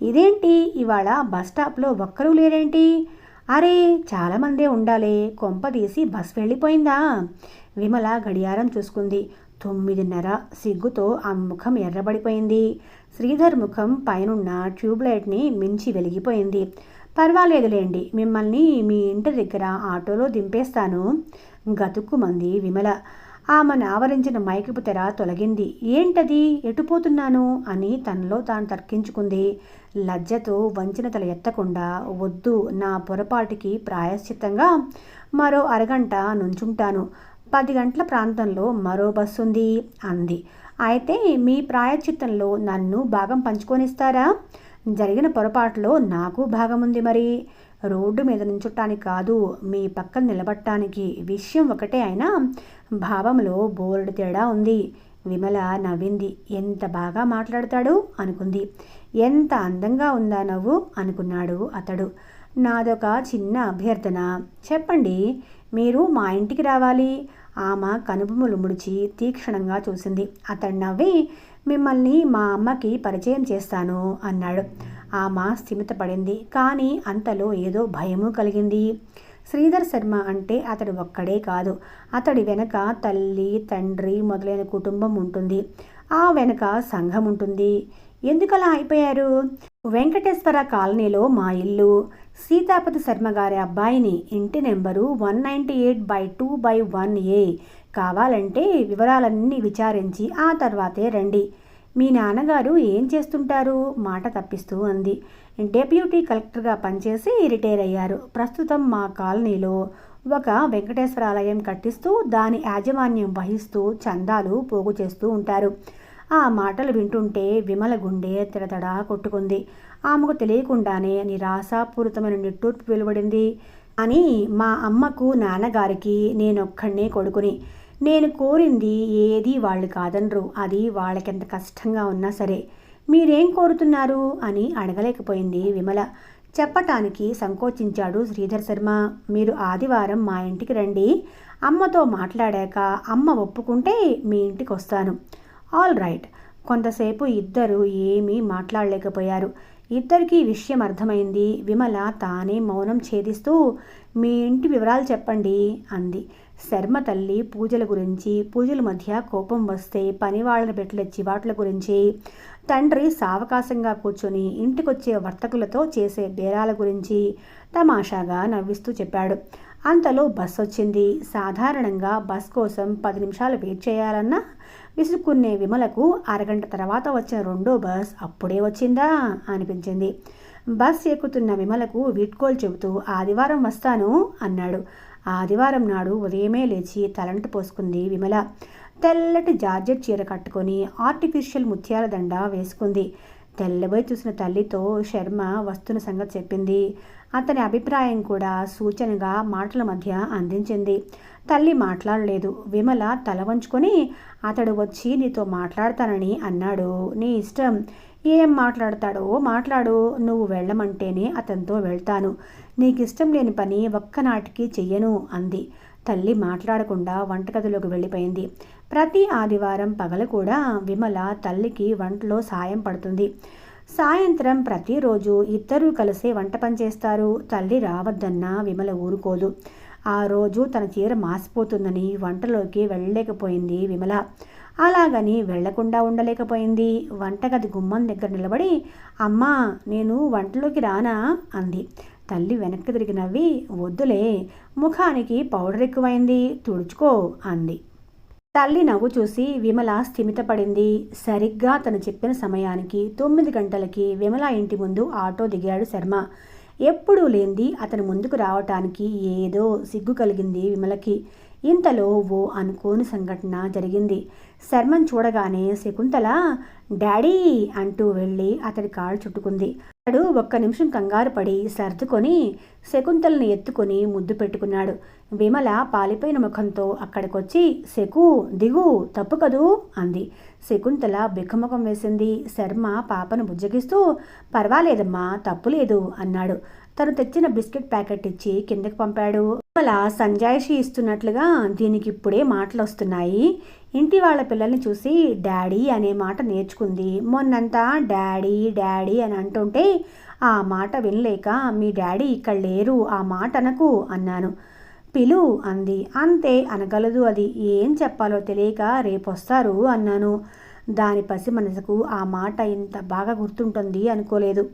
ఇదేంటి ఇవాళ బస్టాప్లో ఒక్కరూ లేరేంటి? అరే, చాలామందే ఉండాలి. కొంపదీసి బస్ వెళ్ళిపోయిందా? విమల గడియారం చూసుకుంది. 9:30. సిగ్గుతో ఆ ముఖం ఎర్రబడిపోయింది. శ్రీధర్ ముఖం పైనున్న ట్యూబ్లైట్ని మించి వెలిగిపోయింది. పర్వాలేదులేండి, మిమ్మల్ని మీ ఇంటి దగ్గర ఆటోలో దింపేస్తాను గతుక్కుమంది విమల. ఆమెను ఆవరించిన మైకపు తెర తొలగింది. ఏంటది? ఎటుపోతున్నాను అని తనలో తాను తర్కించుకుంది. లజ్జతో వంచిన తల ఎత్తకుండా, వద్దు, నా పొరపాటుకి ప్రాయశ్చిత్తంగా మరో అరగంట నుంచుంటాను. 10 గంటల ప్రాంతంలో మరో బస్సు ఉంది అంది. అయితే మీ ప్రాయశ్చిత్తంలో నన్ను భాగం పంచుకొనిస్తారా? జరిగిన పొరపాటులో నాకు భాగం ఉంది. మరి రోడ్డు మీద నుంచుటానికి కాదు, మీ పక్కన నిలబడటానికి. విషయం ఒకటే అయినా భావంలో బోర్డు తేడా ఉంది. విమల నవ్వింది. ఎంత బాగా మాట్లాడతాడు అనుకుంది. ఎంత అందంగా ఉందా నవ్వు అనుకున్నాడు అతడు. నాదొక చిన్న అభ్యర్థన. చెప్పండి. మీరు మా ఇంటికి రావాలి. ఆమె కనుబొమ్మలు ముడిచి తీక్షణంగా చూసింది. అతడు నవ్వి, మిమ్మల్ని మా అమ్మకి పరిచయం చేస్తాను అన్నాడు. ఆమె స్థిమితపడింది. కానీ అంతలో ఏదో భయము కలిగింది. శ్రీధర్ శర్మ అంటే అతడు ఒక్కడే కాదు. అతడి వెనక తల్లి, తండ్రి మొదలైన కుటుంబం ఉంటుంది. ఆ వెనక సంఘం ఉంటుంది. ఎందుకలా అయిపోయారు? వెంకటేశ్వర కాలనీలో మా ఇల్లు. సీతాపతి శర్మ గారి అబ్బాయిని. ఇంటి నెంబరు 198/2/1A. కావాలంటే వివరాలన్నీ విచారించి ఆ తర్వాతే రండి. మీ నాన్నగారు ఏం చేస్తుంటారు? మాట తప్పిస్తూ అంది. డెప్యూటీ కలెక్టర్గా పనిచేసి రిటైర్ అయ్యారు. ప్రస్తుతం మా కాలనీలో ఒక వెంకటేశ్వర ఆలయం కట్టిస్తూ దాని యాజమాన్యం వహిస్తూ చందాలు పోగు చేస్తూ ఉంటారు. ఆ మాటలు వింటుంటే విమల గుండె తిడతడా కొట్టుకుంది. ఆమెకు తెలియకుండానే నిరాశాపూరితమైన నిట్టూర్పు వెలువడింది. అని మా అమ్మకు, నాన్నగారికి నేనొక్కడే కొడుకుని. నేను కోరింది ఏది వాళ్ళు కాదనరు. అది వాళ్ళకెంత కష్టంగా ఉన్నా సరే. మీరేం కోరుతున్నారు అని అడగలేకపోయింది విమల. చెప్పటానికి సంకోచించాడు శ్రీధర్ శర్మ. మీరు ఆదివారం మా ఇంటికి రండి. అమ్మతో మాట్లాడాక అమ్మ ఒప్పుకుంటే మీ ఇంటికి వస్తాను. All right. కొంతసేపు ఇద్దరు ఏమీ మాట్లాడలేకపోయారు. ఇద్దరికీ విషయం అర్థమైంది. విమల తానే మౌనం ఛేదిస్తూ, మీ ఇంటి వివరాలు చెప్పండి అంది. శర్మ తల్లి పూజల గురించి, పూజల మధ్య కోపం వస్తే పనివాళ్ళని పెట్టలే చివాట్ల గురించి, తండ్రి సావకాశంగా కూర్చొని ఇంటికొచ్చే వర్తకులతో చేసే బేరాల గురించి తమాషాగా నవ్విస్తూ చెప్పాడు. అంతలో బస్ వచ్చింది. సాధారణంగా బస్ కోసం 10 నిమిషాలు వెయిట్ చేయాలన్నా విసుక్కునే విమలకు అరగంట తర్వాత వచ్చిన రెండో బస్ అప్పుడే వచ్చిందా అనిపించింది. బస్ ఎక్కుతున్న విమలకు వీడ్కోలు చెబుతూ ఆదివారం వస్తాను అన్నాడు. ఆదివారం నాడు ఉదయమే లేచి తలంటు పోసుకుంది విమల. తెల్లటి జార్జెట్ చీర కట్టుకొని ఆర్టిఫిషియల్ ముత్యాల దండ వేసుకుంది. తెల్లబోయి చూసిన తల్లితో శర్మ వస్తున్న సంగతి చెప్పింది. అతని అభిప్రాయం కూడా సూచనగా మాటల మధ్య అందించింది. తల్లి మాట్లాడలేదు. విమల తల వంచుకొని అతడు వచ్చి నీతో మాట్లాడతానని అన్నాడు. నీ ఇష్టం, ఏం మాట్లాడతాడో మాట్లాడు. నువ్వు వెళ్ళమంటేనే అతనితో వెళ్తాను. నీకిష్టం లేని పని ఒక్కనాటికి చెయ్యను అంది. తల్లి మాట్లాడకుండా వంటగదిలోకి వెళ్ళిపోయింది. ప్రతి ఆదివారం పగలు కూడా విమల తల్లికి వంటలో సాయం పడుతుంది. సాయంత్రం ప్రతిరోజు ఇద్దరూ కలిసే వంట పని చేస్తారు. తల్లి రావద్దన్నా విమల ఊరుకోదు. ఆ రోజు తన చీర మాసిపోతుందని వంటలోకి వెళ్ళలేకపోయింది విమల. అలాగని వెళ్లకుండా ఉండలేకపోయింది. వంటగది గుమ్మం దగ్గర నిలబడి అమ్మా నేను వంటలోకి రానా అంది. తల్లి వెనక్కి తిరిగి నవ్వి వద్దులే, ముఖానికి పౌడర్ ఎక్కువైంది, తుడుచుకో అంది. తల్లి నవ్వు చూసి విమల స్థిమితపడింది. సరిగ్గా తను చెప్పిన సమయానికి 9 గంటలకి విమల ఇంటి ముందు ఆటో దిగాడు శర్మ. ఎప్పుడూ లేంది అతని ముందుకు రావటానికి ఏదో సిగ్గు కలిగింది విమలకి. ఇంతలో ఓ అనుకోని సంఘటన జరిగింది. శర్మను చూడగానే శకుంతల డాడీ అంటూ వెళ్ళి అతడి కాళ్ళు చుట్టుకుంది. అతడు ఒక్క నిమిషం కంగారు పడి సర్దుకొని శకుంతలని ఎత్తుకొని ముద్దు పెట్టుకున్నాడు. విమల పాలిపోయిన ముఖంతో అక్కడికొచ్చి శకు దిగు, తప్పు కదూ అంది. శకుంతల బిక్కముఖం వేసింది. శర్మ పాపను బుజ్జగిస్తూ పర్వాలేదమ్మా, తప్పులేదు అన్నాడు. తను తెచ్చిన బిస్కెట్ ప్యాకెట్ ఇచ్చి కిందకి పంపాడు. విమల సంజాయిషి ఇస్తున్నట్లుగా దీనికి ఇప్పుడే మాటలు వస్తున్నాయి. ఇంటి వాళ్ళ పిల్లల్ని చూసి డాడీ అనే మాట నేర్చుకుంది. మొన్నంతా డాడీ డాడీ అని అంటుంటే ఆ మాట వినలేక మీ డాడీ ఇక్కడ లేరు, ఆ మాట అనకు అన్నాను. పిలు అంది. అంతే అనగలదు అది. ఏం చెప్పాలో తెలియక రేపొస్తారు అన్నాను. దాని పసి మనసుకు ఆ మాట ఇంత బాగా గుర్తుంటుంది అనుకోలేదు.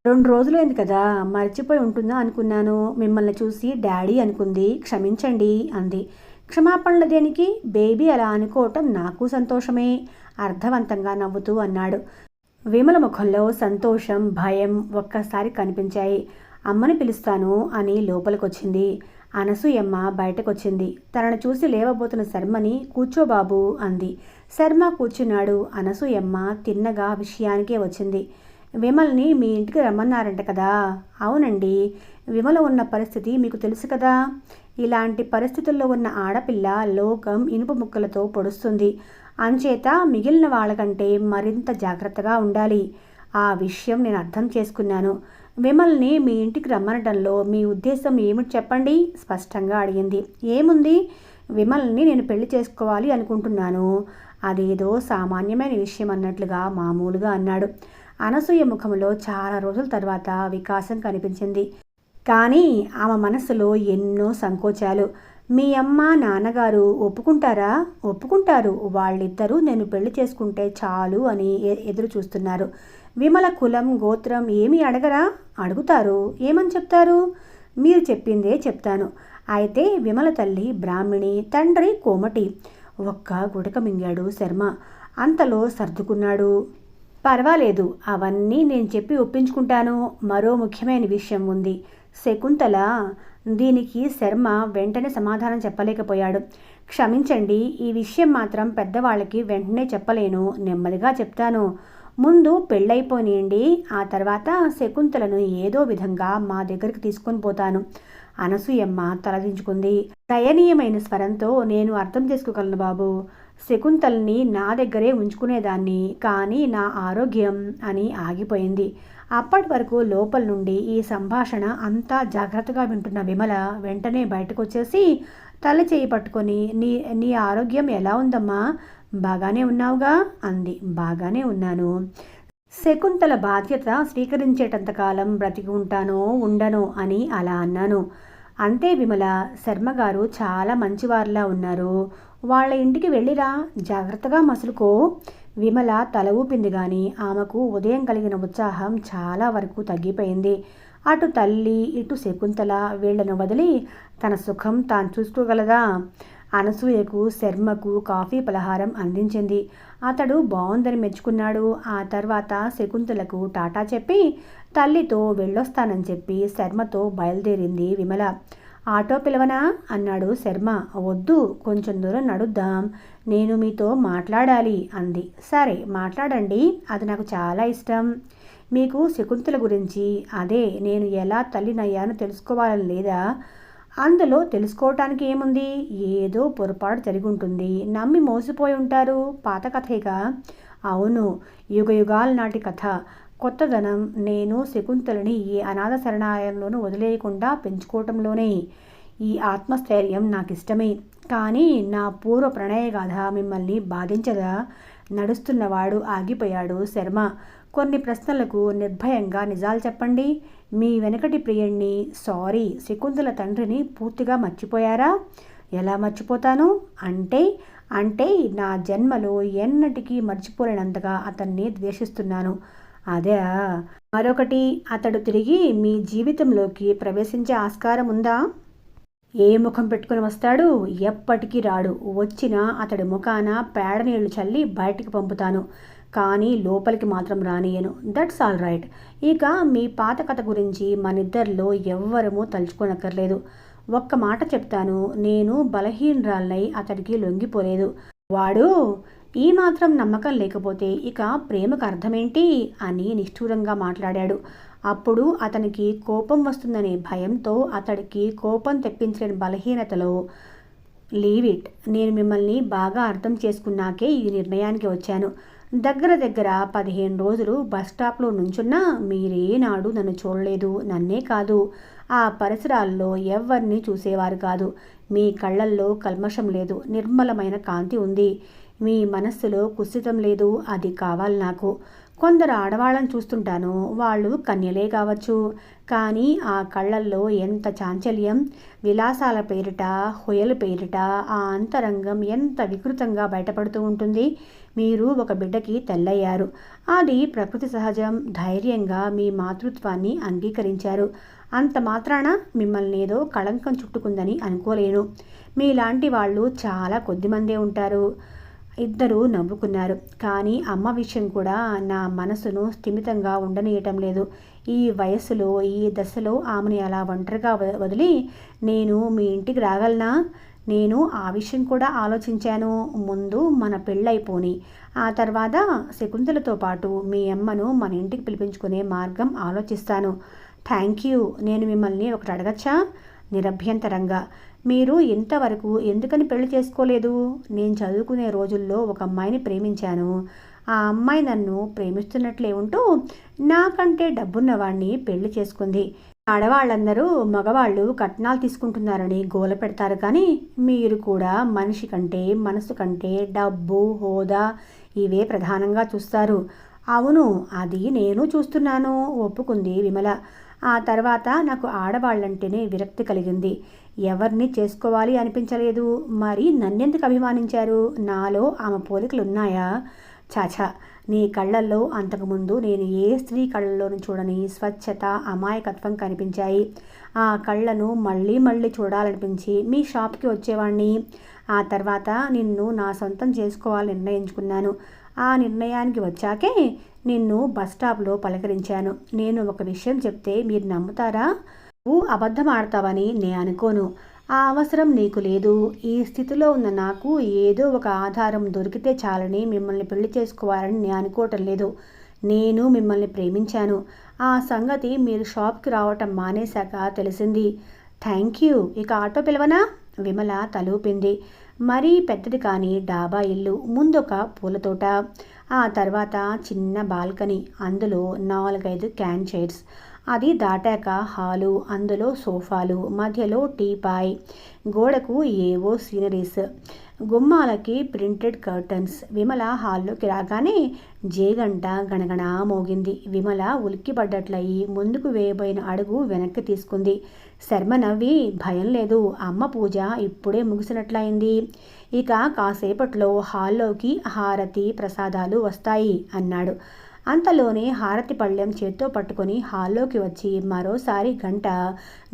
2 రోజులైంది కదా, మర్చిపోయి ఉంటుందా అనుకున్నాను. మిమ్మల్ని చూసి డాడీ అనుకుంది, క్షమించండి అంది. క్షమాపణలు దేనికి? బేబీ అలా అనుకోవటం నాకు సంతోషమే అర్థవంతంగా నవ్వుతూ అన్నాడు. విమల ముఖంలో సంతోషం, భయం ఒక్కసారి కనిపించాయి. అమ్మని పిలుస్తాను అని లోపలికొచ్చింది. అనసూయమ్మ బయటకొచ్చింది. తనను చూసి లేవబోతున్న శర్మని కూర్చోబాబు అంది. శర్మ కూర్చున్నాడు. అనసూయమ్మ తిన్నగా విషయానికే వచ్చింది. విమల్ని మీ ఇంటికి రమ్మన్నారంట కదా? అవునండి. విమల ఉన్న పరిస్థితి మీకు తెలుసు కదా. ఇలాంటి పరిస్థితుల్లో ఉన్న ఆడపిల్ల లోకం ఇనుప ముక్కలతో పొడుస్తుంది. అంచేత మిగిలిన వాళ్ళకంటే మరింత జాగ్రత్తగా ఉండాలి. ఆ విషయం నేను అర్థం చేసుకున్నాను. విమల్ని మీ ఇంటికి రమ్మనటంలో మీ ఉద్దేశం ఏమిటి చెప్పండి స్పష్టంగా అడిగింది. ఏముంది, విమల్ని నేను పెళ్లి చేసుకోవాలి అనుకుంటున్నాను. అదేదో సామాన్యమైన విషయం అన్నట్లుగా మామూలుగా అన్నాడు. అనసూయ ముఖంలో చాలా రోజుల తర్వాత వికాసం కనిపించింది. కానీ ఆమె మనసులో ఎన్నో సంకోచాలు. మీ అమ్మ నాన్నగారు ఒప్పుకుంటారా? ఒప్పుకుంటారు. వాళ్ళిద్దరూ నేను పెళ్లి చేసుకుంటే చాలు అని ఎదురు చూస్తున్నారు. విమల కులం గోత్రం ఏమీ అడగరా? అడుగుతారు. ఏమని చెప్తారు? మీరు చెప్పిందే చెప్తాను. అయితే విమల తల్లి బ్రాహ్మిణి, తండ్రి కోమటి. ఒక్క గుడక మింగాడు శర్మ. అంతలో సర్దుకున్నాడు. పర్వాలేదు, అవన్నీ నేను చెప్పి ఒప్పించుకుంటాను. మరో ముఖ్యమైన విషయం ఉంది. శకుంతల. దీనికి శర్మ వెంటనే సమాధానం చెప్పలేకపోయాడు. క్షమించండి, ఈ విషయం మాత్రం పెద్దవాళ్ళకి వెంటనే చెప్పలేను. నెమ్మదిగా చెప్తాను. ముందు పెళ్ళైపోనియండి. ఆ తర్వాత శకుంతలను ఏదో విధంగా మా దగ్గరికి తీసుకొని పోతాను. అనసూయమ్మ తలదించుకుంది. దయనీయమైన స్వరంతో నేను అర్థం చేసుకోగలను బాబు. శకుంతల్ని నా దగ్గరే ఉంచుకునేదాన్ని, కానీ నా ఆరోగ్యం అని ఆగిపోయింది. అప్పటి వరకు లోపల నుండి ఈ సంభాషణ అంతా జాగ్రత్తగా వింటున్న విమల వెంటనే బయటకొచ్చేసి తల చేయి పట్టుకొని నీ నీ ఆరోగ్యం ఎలా ఉందమ్మా? బాగానే ఉన్నావుగా అంది. బాగానే ఉన్నాను. శకుంతల బాధ్యత స్వీకరించేటంతకాలం బ్రతికి ఉంటానో ఉండనో అని అలా అన్నాను. అంతే విమల. శర్మగారు చాలా మంచివారిలా ఉన్నారు. వాళ్ళ ఇంటికి వెళ్ళిరా, జాగ్రత్తగా మసులుకో. విమల తల ఊపింది గాని ఆమెకు ఉదయం కలిగిన ఉత్సాహం చాలా వరకు తగ్గిపోయింది. అటు తల్లి ఇటు శకుంతల వీళ్లను వదిలి తన సుఖం తాను చూసుకోగలదా? అనసూయకు శర్మకు కాఫీ పలహారం అందించింది. అతడు బాగుందని మెచ్చుకున్నాడు. ఆ తర్వాత శకుంతలకు టాటా చెప్పి తల్లితో వెళ్ళొస్తానని చెప్పి శర్మతో బయలుదేరింది విమల. ఆటో పిలవనా అన్నాడు శర్మ. వద్దు, కొంచెం దూరం నడుద్దాం, నేను మీతో మాట్లాడాలి అంది. సరే మాట్లాడండి, అది నాకు చాలా ఇష్టం. మీకు శకుంతల గురించి, అదే నేను ఎలా తల్లినయ్యానో తెలుసుకోవాలని లేదా? అందులో తెలుసుకోవటానికి ఏముంది? ఏదో పొరపాటు జరిగి ఉంటుంది, నమ్మి మోసపోయి ఉంటారు. పాత కథేగా. అవును, యుగ యుగాల నాటి కథ. కొత్తదనం. నేను శకుంతలని ఈ అనాథ శరణాలయంలోనూ వదిలేయకుండా పెంచుకోవటంలోనే ఈ ఆత్మస్థైర్యం నాకు ఇష్టమే. కానీ నా పూర్వ ప్రణయగాథ మిమ్మల్ని బాధించదా? నడుస్తున్నవాడు ఆగిపోయాడు శర్మ. కొన్ని ప్రశ్నలకు నిర్భయంగా నిజాలు చెప్పండి. మీ వెనకటి ప్రియుణ్ణి, సారీ శకుంతల తండ్రిని పూర్తిగా మర్చిపోయారా? ఎలా మర్చిపోతాను? అంటే నా జన్మలో ఎన్నటికీ మర్చిపోలేనంతగా అతన్ని ద్వేషిస్తున్నాను. అదే. మరొకటి, అతడు తిరిగి మీ జీవితంలోకి ప్రవేశించే ఆస్కారం ఉందా? ఏ ముఖం పెట్టుకుని వస్తాడు? ఎప్పటికీ రాడు. వచ్చినా అతడి ముఖాన పేడ నీళ్లు చల్లి బయటికి పంపుతాను, కానీ లోపలికి మాత్రం రానియను. That's all right. ఇక మీ పాత కథ గురించి మనిద్దరిలో ఎవ్వరమూ తలుచుకోనక్కర్లేదు. ఒక్క మాట చెప్తాను, నేను బలహీనరాలై అతడికి లొంగిపోలేదు. వాడు ఈ మాత్రం నమ్మకం లేకపోతే ఇక ప్రేమకు అర్థమేంటి అని నిష్ఠూరంగా మాట్లాడాడు. అప్పుడు అతనికి కోపం వస్తుందనే భయంతో, అతడికి కోపం తెప్పించలేని బలహీనతలో, లీవ్ ఇట్. నేను మిమ్మల్ని బాగా అర్థం చేసుకున్నాకే ఈ నిర్ణయానికి వచ్చాను. దగ్గర 15 రోజులు బస్టాప్లో నుంచున్నా మీరేనాడు నన్ను చూడలేదు. నన్నే కాదు, ఆ పరిసరాల్లో ఎవరిని చూసేవారు కాదు. మీ కళ్ళల్లో కల్మషం లేదు, నిర్మలమైన కాంతి ఉంది. మీ మనస్సులో కుసితం లేదు, అది కావాలి నాకు. కొందరు ఆడవాళ్ళని చూస్తుంటాను, వాళ్ళు కన్యలే కావచ్చు, కానీ ఆ కళ్ళల్లో ఎంత చాంచల్యం! విలాసాల పేరిట, హొయల పేరిట ఆ అంతరంగం ఎంత వికృతంగా బయటపడుతూ ఉంటుంది. మీరు ఒక బిడ్డకి తెల్లయ్యారు, అది ప్రకృతి సహజం. ధైర్యంగా మీ మాతృత్వాన్ని అంగీకరించారు. అంత మాత్రాన మిమ్మల్ని ఏదో కళంకం చుట్టుకుందని అనుకోలేను. మీలాంటి వాళ్ళు చాలా కొద్దిమందే ఉంటారు. ఇద్దరూ నవ్వుకున్నారు. కానీ అమ్మ విషయం కూడా నా మనసును స్థిమితంగా ఉండనీయటం లేదు. ఈ వయస్సులో, ఈ దశలో ఆమెను అలా ఒంటరిగా వదిలి నేను మీ ఇంటికి రాగలనా? నేను ఆ విషయం కూడా ఆలోచించాను. ముందు మన పెళ్ళైపోని, ఆ తర్వాత శకుంతలతో పాటు మీ అమ్మను మన ఇంటికి పిలిపించుకునే మార్గం ఆలోచిస్తాను. Thank you. నేను మిమ్మల్ని ఒకటి అడగచ్చా? నిరభ్యంతరంగా. మీరు ఇంతవరకు ఎందుకని పెళ్లి చేసుకోలేదు? నేను చదువుకునే రోజుల్లో ఒక అమ్మాయిని ప్రేమించాను. ఆ అమ్మాయి నన్ను ప్రేమిస్తున్నట్లే ఉంటూ నాకంటే డబ్బున్నవాడిని పెళ్లి చేసుకుంది. ఆడవాళ్ళందరూ మగవాళ్ళు కట్నాలు తీసుకుంటున్నారని గోల పెడతారు, కానీ మీరు కూడా మనిషి కంటే, మనసు కంటే డబ్బు, హోదా ఇవే ప్రధానంగా చూస్తారు. అవును, అది నేను చూస్తున్నాను, ఒప్పుకుంది విమల. ఆ తర్వాత నాకు ఆడవాళ్ళంటేనే విరక్తి కలిగింది. ఎవరిని చేసుకోవాలి అనిపించలేదు. మరి నన్నెందుకు అభిమానించారు? నాలో ఆమె పోలికలున్నాయా? చాచా, నీ కళ్ళల్లో అంతకుముందు నేను ఏ స్త్రీ కళ్ళల్లోనూ చూడని స్వచ్ఛత, అమాయకత్వం కనిపించాయి. ఆ కళ్ళను మళ్ళీ మళ్ళీ చూడాలనిపించి మీ షాప్కి వచ్చేవాణ్ణి. ఆ తర్వాత నిన్ను నా సొంతం చేసుకోవాలని నిర్ణయించుకున్నాను. ఆ నిర్ణయానికి వచ్చాకే నిన్ను బస్టాప్లో పలకరించాను. నేను ఒక విషయం చెప్తే మీరు నమ్ముతారా? నువ్వు అబద్ధం ఆడతావని నేను అనుకోను. ఆ అవసరం నీకు లేదు. ఈ స్థితిలో ఉన్న నాకు ఏదో ఒక ఆధారం దొరికితే చాలని మిమ్మల్ని పెళ్లి చేసుకోవాలని నేను అనుకోవటం లేదు. నేను మిమ్మల్ని ప్రేమించాను. ఆ సంగతి మీరు షాప్కి రావటం మానేశాక తెలిసింది. Thank you. ఇక ఆటో పిలవనా? విమల తలూపింది. మరీ పెద్దది కానీ డాబా ఇల్లు, ముందొక పూలతోట, ఆ తర్వాత చిన్న బాల్కనీ, అందులో 4-5 క్యాన్ చైర్స్. అది దాటాక హాలు, అందులో సోఫాలు, మధ్యలో టీపాయ్, గోడకు ఏవో సీనరీస్, గుమ్మాలకి ప్రింటెడ్ కర్టన్స్. విమల హాల్లోకి రాగానే జేగంట గణగణ మోగింది. విమల ఉలిక్కిపడ్డట్లయి ముందుకు వేయబోయిన అడుగు వెనక్కి తీసుకుంది. శర్మ నవ్వి, భయం లేదు, అమ్మ పూజ ఇప్పుడే ముగిసినట్లయింది. ఇక కాసేపట్లో హాల్లోకి హారతి, ప్రసాదాలు వస్తాయి అన్నాడు. అంతలోనే హారతి పళ్ళెం చేత్తో పట్టుకొని హాల్లోకి వచ్చి మరోసారి గంట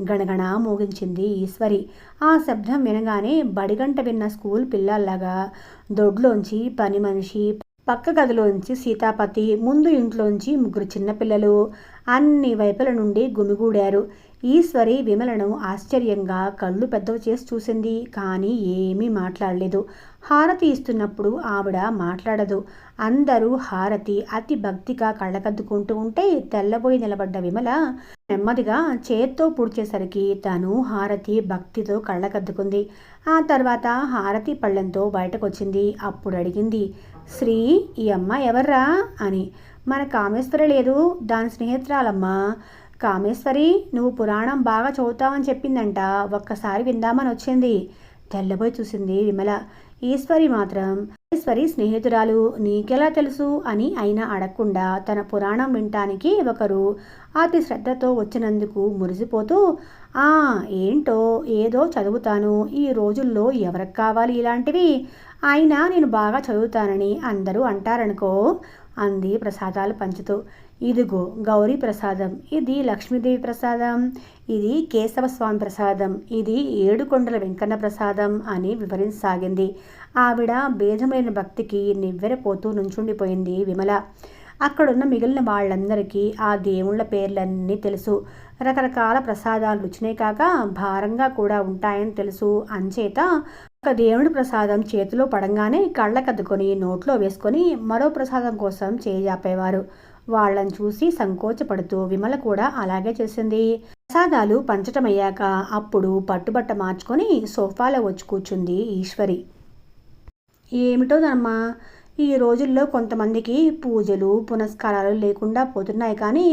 గణగణ మోగించింది ఈశ్వరి. ఆ శబ్దం వినగానే బడిగంట విన్న స్కూల్ పిల్లల్లాగా దొడ్లోంచి పని మనిషి, పక్క గదిలోంచి సీతాపతి, ముందు ఇంట్లోంచి 3 చిన్నపిల్లలు అన్ని వైపుల నుండి గుమిగూడారు. ఈశ్వరి విమలను ఆశ్చర్యంగా కళ్ళు పెద్దవి చేసి చూసింది. కానీ ఏమీ మాట్లాడలేదు. హారతి ఇస్తున్నప్పుడు ఆవిడ మాట్లాడదు. అందరూ హారతి అతి భక్తిగా కళ్ళకద్దుకుంటూ ఉంటే తెల్లబోయి నిలబడ్డ విమల నెమ్మదిగా చేత్తో పూడ్చేసరికి తను హారతి భక్తితో కళ్ళకద్దుకుంది. ఆ తర్వాత హారతి పళ్ళెంతో బయటకొచ్చింది. అప్పుడు అడిగింది, శ్రీ, ఈ అమ్మ ఎవర్రా అని. మన కామేశ్వరి లేదు, దాని స్నేహితురాలమ్మా. కామేశ్వరి, నువ్వు పురాణం బాగా చదువుతావని చెప్పిందంట, ఒక్కసారి విందామని వచ్చింది. తెల్లబోయి చూసింది విమల. ఈశ్వరి మాత్రం, ఈశ్వరి స్నేహితురాలు నీకెలా తెలుసు అని అయినా అడగకుండా తన పురాణం వినటానికి ఒకరు అతి శ్రద్ధతో వచ్చినందుకు మురిసిపోతూ, ఏంటో ఏదో చదువుతాను, ఈ రోజుల్లో ఎవరికి కావాలి ఇలాంటివి, అయినా నేను బాగా చదువుతానని అందరూ అంటారనుకో అంది ప్రసాదాలు పంచుతూ. ఇదిగో గౌరీ ప్రసాదం, ఇది లక్ష్మీదేవి ప్రసాదం, ఇది కేశవస్వామి ప్రసాదం, ఇది ఏడుకొండల వెంకన్న ప్రసాదం అని వివరించసాగింది. ఆవిడ భేదమైన భక్తికి నివ్వెరపోతూ నుంచుండిపోయింది విమల. అక్కడున్న మిగిలిన వాళ్ళందరికీ ఆ దేవుళ్ల పేర్లన్నీ తెలుసు. రకరకాల ప్రసాదాలు రుచినే కాక భారంగా కూడా ఉంటాయని తెలుసు. అంచేత ఒక దేవుడి ప్రసాదం చేతిలో పడంగానే కళ్ళకద్దుకొని నోట్లో వేసుకొని మరో ప్రసాదం కోసం చేజాపేవారు. వాళ్ళని చూసి సంకోచపడుతూ విమల కూడా అలాగే చేసింది. ప్రసాదాలు పంచటమయ్యాక అప్పుడు పట్టుబట్ట మార్చుకొని సోఫాలో వచ్చి కూర్చుంది ఈశ్వరి. ఏమిటోనమ్మా, ఈ రోజుల్లో కొంతమందికి పూజలు పునస్కారాలు లేకుండా పోతున్నాయి, కానీ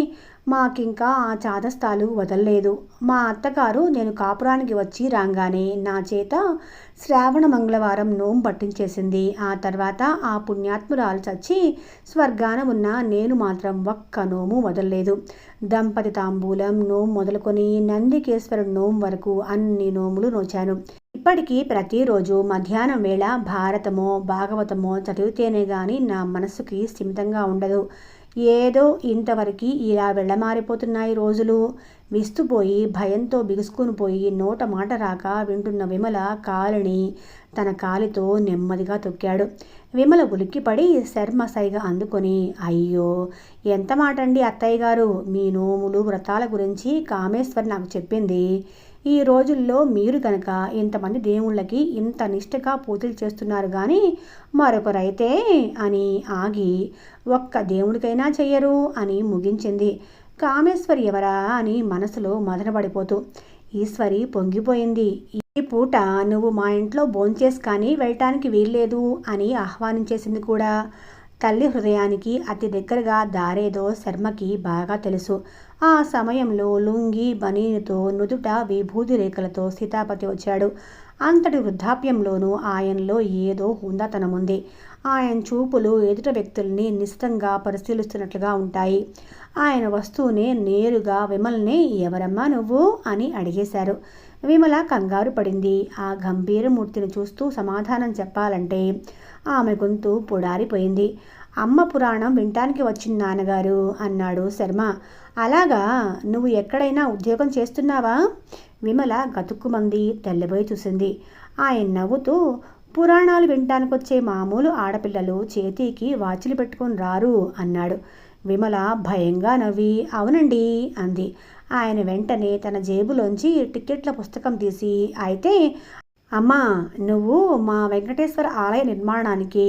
మాకింకా ఆ చాదస్తాలు వదలలేదు. మా అత్తగారు నేను కాపురానికి వచ్చి రాగానే నా చేత శ్రావణ మంగళవారం నోము పట్టించేసింది. ఆ తర్వాత ఆ పుణ్యాత్మురాలు చచ్చి స్వర్గాన ఉన్న నేను మాత్రం ఒక్క నోము వదలలేదు. దంపతి తాంబూలం నోము మొదలుకొని నందికేశ్వర నోము వరకు అన్ని నోములు నోచాను. ఇప్పటికీ ప్రతిరోజు మధ్యాహ్నం వేళ భారతమో భాగవతమో చదివితేనే గాని నా మనసుకి స్థిమితంగా ఉండదు. ఏదో ఇంతవరకు ఇలా వెళ్ళమారిపోతున్నాయి రోజులు. విస్తుపోయి భయంతో బిగుసుకుని పోయి నోట మాట రాక వింటున్న విమల కాలిని తన కాలితో నెమ్మదిగా తొక్కాడు. విమల ఉలిక్కిపడి శర్మ సైగ అందుకొని, అయ్యో ఎంత మాట అండి అత్తయ్య గారు, మీ నోములు వ్రతాల గురించి కామేశ్వరి నాకు చెప్పింది. ఈ రోజుల్లో మీరు కనుక ఇంతమంది దేవుళ్ళకి ఇంత నిష్ఠగా పూజలు చేస్తున్నారు, కానీ మరొకరైతే అని ఆగి, ఒక్క దేవుడికైనా చెయ్యరు అని ముగించింది. కామేశ్వరి ఎవరా అని మనసులో మదనపడిపోతూ. ఈశ్వరి పొంగిపోయింది. ఈ పూట నువ్వు మా ఇంట్లో భోంచేసి కానీ వెళ్ళటానికి వీల్లేదు అని ఆహ్వానించేసింది కూడా. తల్లి హృదయానికి అతి దగ్గరగా దారేదో శర్మకి బాగా తెలుసు. ఆ సమయంలో లుంగి బనీనుతో నుదుట విభూతి రేఖలతో సీతాపతి వచ్చాడు. అంతటి వృద్ధాప్యంలోనూ ఆయనలో ఏదో హుందాతనముంది. ఆయన చూపులు ఎదుట వ్యక్తుల్ని నిశితంగా పరిశీలిస్తున్నట్లుగా ఉంటాయి. ఆయన వస్తూనే నేరుగా విమల్ని, ఎవరమ్మా నువ్వు అని అడిగేశారు. విమల కంగారు పడింది. ఆ గంభీరమూర్తిని చూస్తూ సమాధానం చెప్పాలంటే ఆమె గొంతు పొడారిపోయింది. అమ్మ పురాణం వినటానికి వచ్చింది నాన్నగారు అన్నాడు శర్మ. అలాగా, నువ్వు ఎక్కడైనా ఉద్యోగం చేస్తున్నావా? విమల గతుక్కుమంది తెల్లబోయి చూసింది. ఆయన నవ్వుతూ, పురాణాలు వినటానికొచ్చే మామూలు ఆడపిల్లలు చేతికి వాచిలు పెట్టుకొని రారు అన్నాడు. విమల భయంగా నవ్వి, అవునండి అంది. ఆయన వెంటనే తన జేబులోంచి టిక్కెట్ల పుస్తకం తీసి, అయితే అమ్మా, నువ్వు మా వెంకటేశ్వర ఆలయ నిర్మాణానికి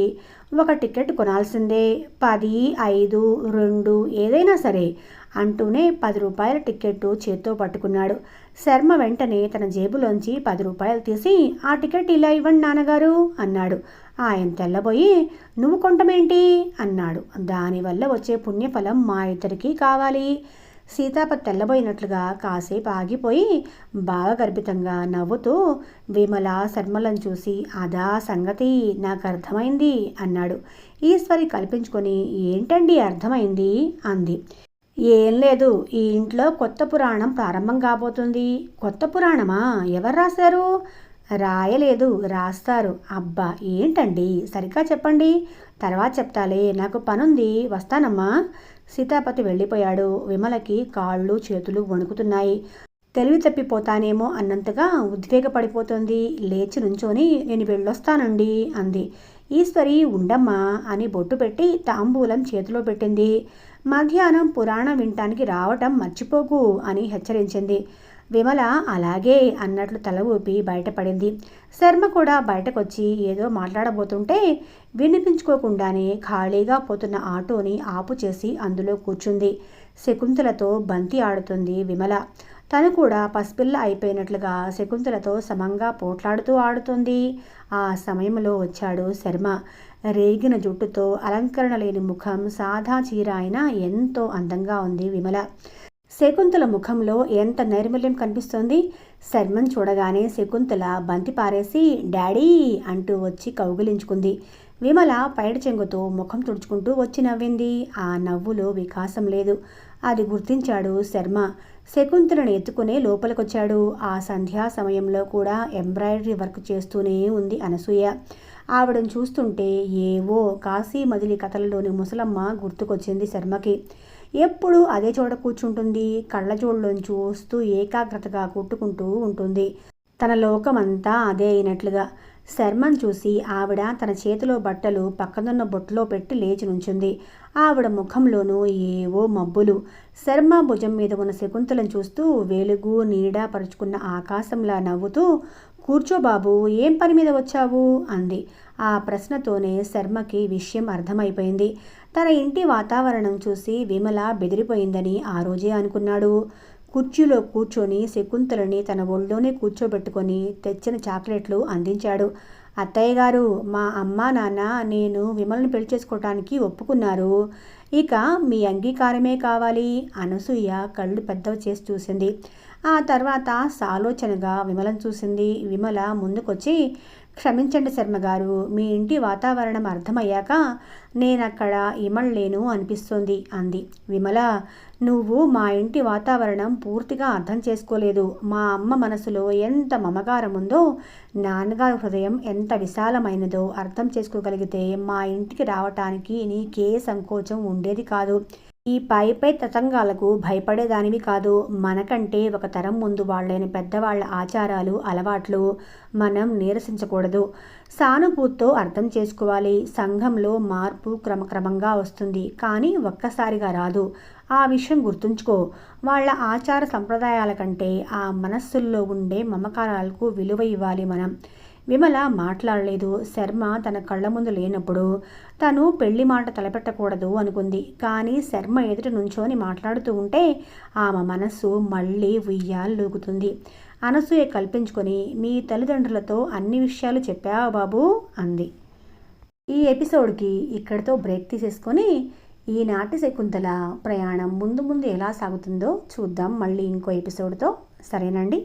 ఒక టికెట్ కొనాల్సిందే, 10, 5, 2 ఏదైనా సరే అంటూనే 10 రూపాయల టిక్కెట్టు చేత్తో పట్టుకున్నాడు. శర్మ వెంటనే తన జేబులోంచి 10 రూపాయలు తీసి, ఆ టికెట్ ఇలా ఇవ్వండి నాన్నగారు అన్నాడు. ఆయన తెల్లబోయి, నువ్వు కొంటమేంటి అన్నాడు. దానివల్ల వచ్చే పుణ్యఫలం మా ఇద్దరికీ కావాలి. సీతాపతి తెల్లబోయినట్లుగా కాసేపు ఆగిపోయి బాగా గర్భితంగా నవ్వుతూ విమల శర్మలను చూసి, అదా సంగతి, నాకు అర్థమైంది అన్నాడు. ఈశ్వరి కల్పించుకొని, ఏంటండి అర్థమైంది అంది. ఏం లేదు, ఈ ఇంట్లో కొత్త పురాణం ప్రారంభం కాబోతుంది. కొత్త పురాణమా? ఎవరు రాశారు? రాయలేదు, రాస్తారు. అబ్బా ఏంటండి, సరిగ్గా చెప్పండి. తర్వాత చెప్తాలే, నాకు పనుంది, వస్తానమ్మా. సీతాపతి వెళ్ళిపోయాడు. విమలకి కాళ్ళు చేతులు వణుకుతున్నాయి. తెలివి తప్పిపోతానేమో అన్నంతగా ఉద్వేగపడిపోతుంది. లేచి నుంచొని నేను వెళ్ళొస్తానండి అంది. ఈశ్వరి ఉండమ్మా అని బొట్టు పెట్టి తాంబూలం చేతిలో పెట్టింది. మధ్యాహ్నం పురాణం వినటానికి రావటం మర్చిపోకు అని హెచ్చరించింది. విమల అలాగే అన్నట్లు తల ఊపి బయటపడింది. శర్మ కూడా బయటకొచ్చి ఏదో మాట్లాడబోతుంటే వినిపించుకోకుండానే ఖాళీగా పోతున్న ఆటోని ఆపు చేసి అందులో కూర్చుంది. శకుంతలతో బంతి ఆడుతుంది విమల. తను కూడా పసిపిల్ల అయిపోయినట్లుగా శకుంతలతో సమంగా పోట్లాడుతూ ఆడుతుంది. ఆ సమయంలో వచ్చాడు శర్మ. రేగిన జుట్టుతో అలంకరణ లేని ముఖం, సాదా చీర అయినా ఎంతో అందంగా ఉంది విమల. శకుంతల ముఖంలో ఎంత నైర్మల్యం కనిపిస్తోంది. శర్మను చూడగానే శకుంతల బంతి పారేసి డాడీ అంటూ వచ్చి కౌగిలించుకుంది. విమల పైడి చెంగుతో ముఖం తుడుచుకుంటూ వచ్చి నవ్వింది. ఆ నవ్వులో వికాసం లేదు. అది గుర్తించాడు శర్మ. శకుంతలను ఎత్తుకునే లోపలికొచ్చాడు. ఆ సంధ్యా సమయంలో కూడా ఎంబ్రాయిడరీ వర్క్ చేస్తూనే ఉంది అనసూయ. ఆవిడను చూస్తుంటే ఏవో కాశీ మదిలి కథలలోని ముసలమ్మ గుర్తుకొచ్చింది శర్మకి. ఎప్పుడూ అదే చోట కూర్చుంటుంది. కళ్ళజోళ్ళలోంచి చూస్తూ ఏకాగ్రతగా కుట్టుకుంటూ ఉంటుంది. తన లోకమంతా అదే అయినట్లుగా. శర్మను చూసి ఆవిడ తన చేతిలో బట్టలు పక్కనున్న బొట్టులో పెట్టి లేచి నుంచుంది. ఆవిడ ముఖంలోనూ ఏవో మబ్బులు. శర్మ భుజం మీద ఉన్న శకుంతలను చూస్తూ వెలుగు నీడ పరుచుకున్న ఆకాశంలా నవ్వుతూ కూర్చో బాబు, ఏం పని మీద వచ్చావు అంది. ఆ ప్రశ్నతోనే శర్మకి విషయం అర్థమైపోయింది. తన ఇంటి వాతావరణం చూసి విమల బెదిరిపోయిందని ఆ రోజే అనుకున్నాడు. కుర్చీలో కూర్చొని శకుంతలని తన ఒళ్ళోనే కూర్చోబెట్టుకొని తెచ్చిన చాక్లెట్లు అందించాడు. అత్తయ్య గారు, మా అమ్మ నాన్న నేను విమలను పెళ్లి చేసుకోవటానికి ఒప్పుకున్నారు. ఇక మీ అంగీకారమే కావాలి. అనసూయ కళ్ళు పెద్దవి చేసి చూసింది. ఆ తర్వాత సాలోచనగా విమలను చూసింది. విమల ముందుకొచ్చి క్షమించండి శర్మగారు, మీ ఇంటి వాతావరణం అర్థమయ్యాక నేనక్కడ ఇమడలేను అనిపిస్తోంది అంది. విమల, నువ్వు మా ఇంటి వాతావరణం పూర్తిగా అర్థం చేసుకోలేదు. మా అమ్మ మనసులో ఎంత మమకారం ఉందో, నాన్నగారి హృదయం ఎంత విశాలమైనదో అర్థం చేసుకోగలిగితే మా ఇంటికి రావటానికి నీకే సంకోచం ఉండేది కాదు. ఈ పై తతంగాలకు భయపడేదానివి కాదు. మనకంటే ఒక తరం ముందు వాళ్ళైన పెద్దవాళ్ల ఆచారాలు అలవాట్లు మనం నీరసించకూడదు. సానుభూతితో అర్థం చేసుకోవాలి. సంఘంలో మార్పు క్రమక్రమంగా వస్తుంది, కానీ ఒక్కసారిగా రాదు. ఆ విషయం గుర్తుంచుకో. వాళ్ళ ఆచార సంప్రదాయాల కంటే ఆ మనస్సుల్లో ఉండే మమకారాలకు విలువ ఇవ్వాలి మనం. విమల మాట్లాడలేదు. శర్మ తన కళ్ళ ముందు లేనప్పుడు తను పెళ్లి మాట తలపెట్టకూడదు అనుకుంది. కానీ శర్మ ఎదుట నుంచొని మాట్లాడుతూ ఉంటే ఆమె మనస్సు మళ్ళీ ఉయ్యాలూగుతుంది. అనసూయ కల్పించుకొని, మీ తల్లిదండ్రులతో అన్ని విషయాలు చెప్పావా బాబు అంది. ఈ ఎపిసోడ్కి ఇక్కడితో బ్రేక్ తీసేసుకొని ఈనాటి శకుంతల ప్రయాణం ముందు ముందు ఎలా సాగుతుందో చూద్దాం మళ్ళీ ఇంకో ఎపిసోడ్తో. సరేనండి.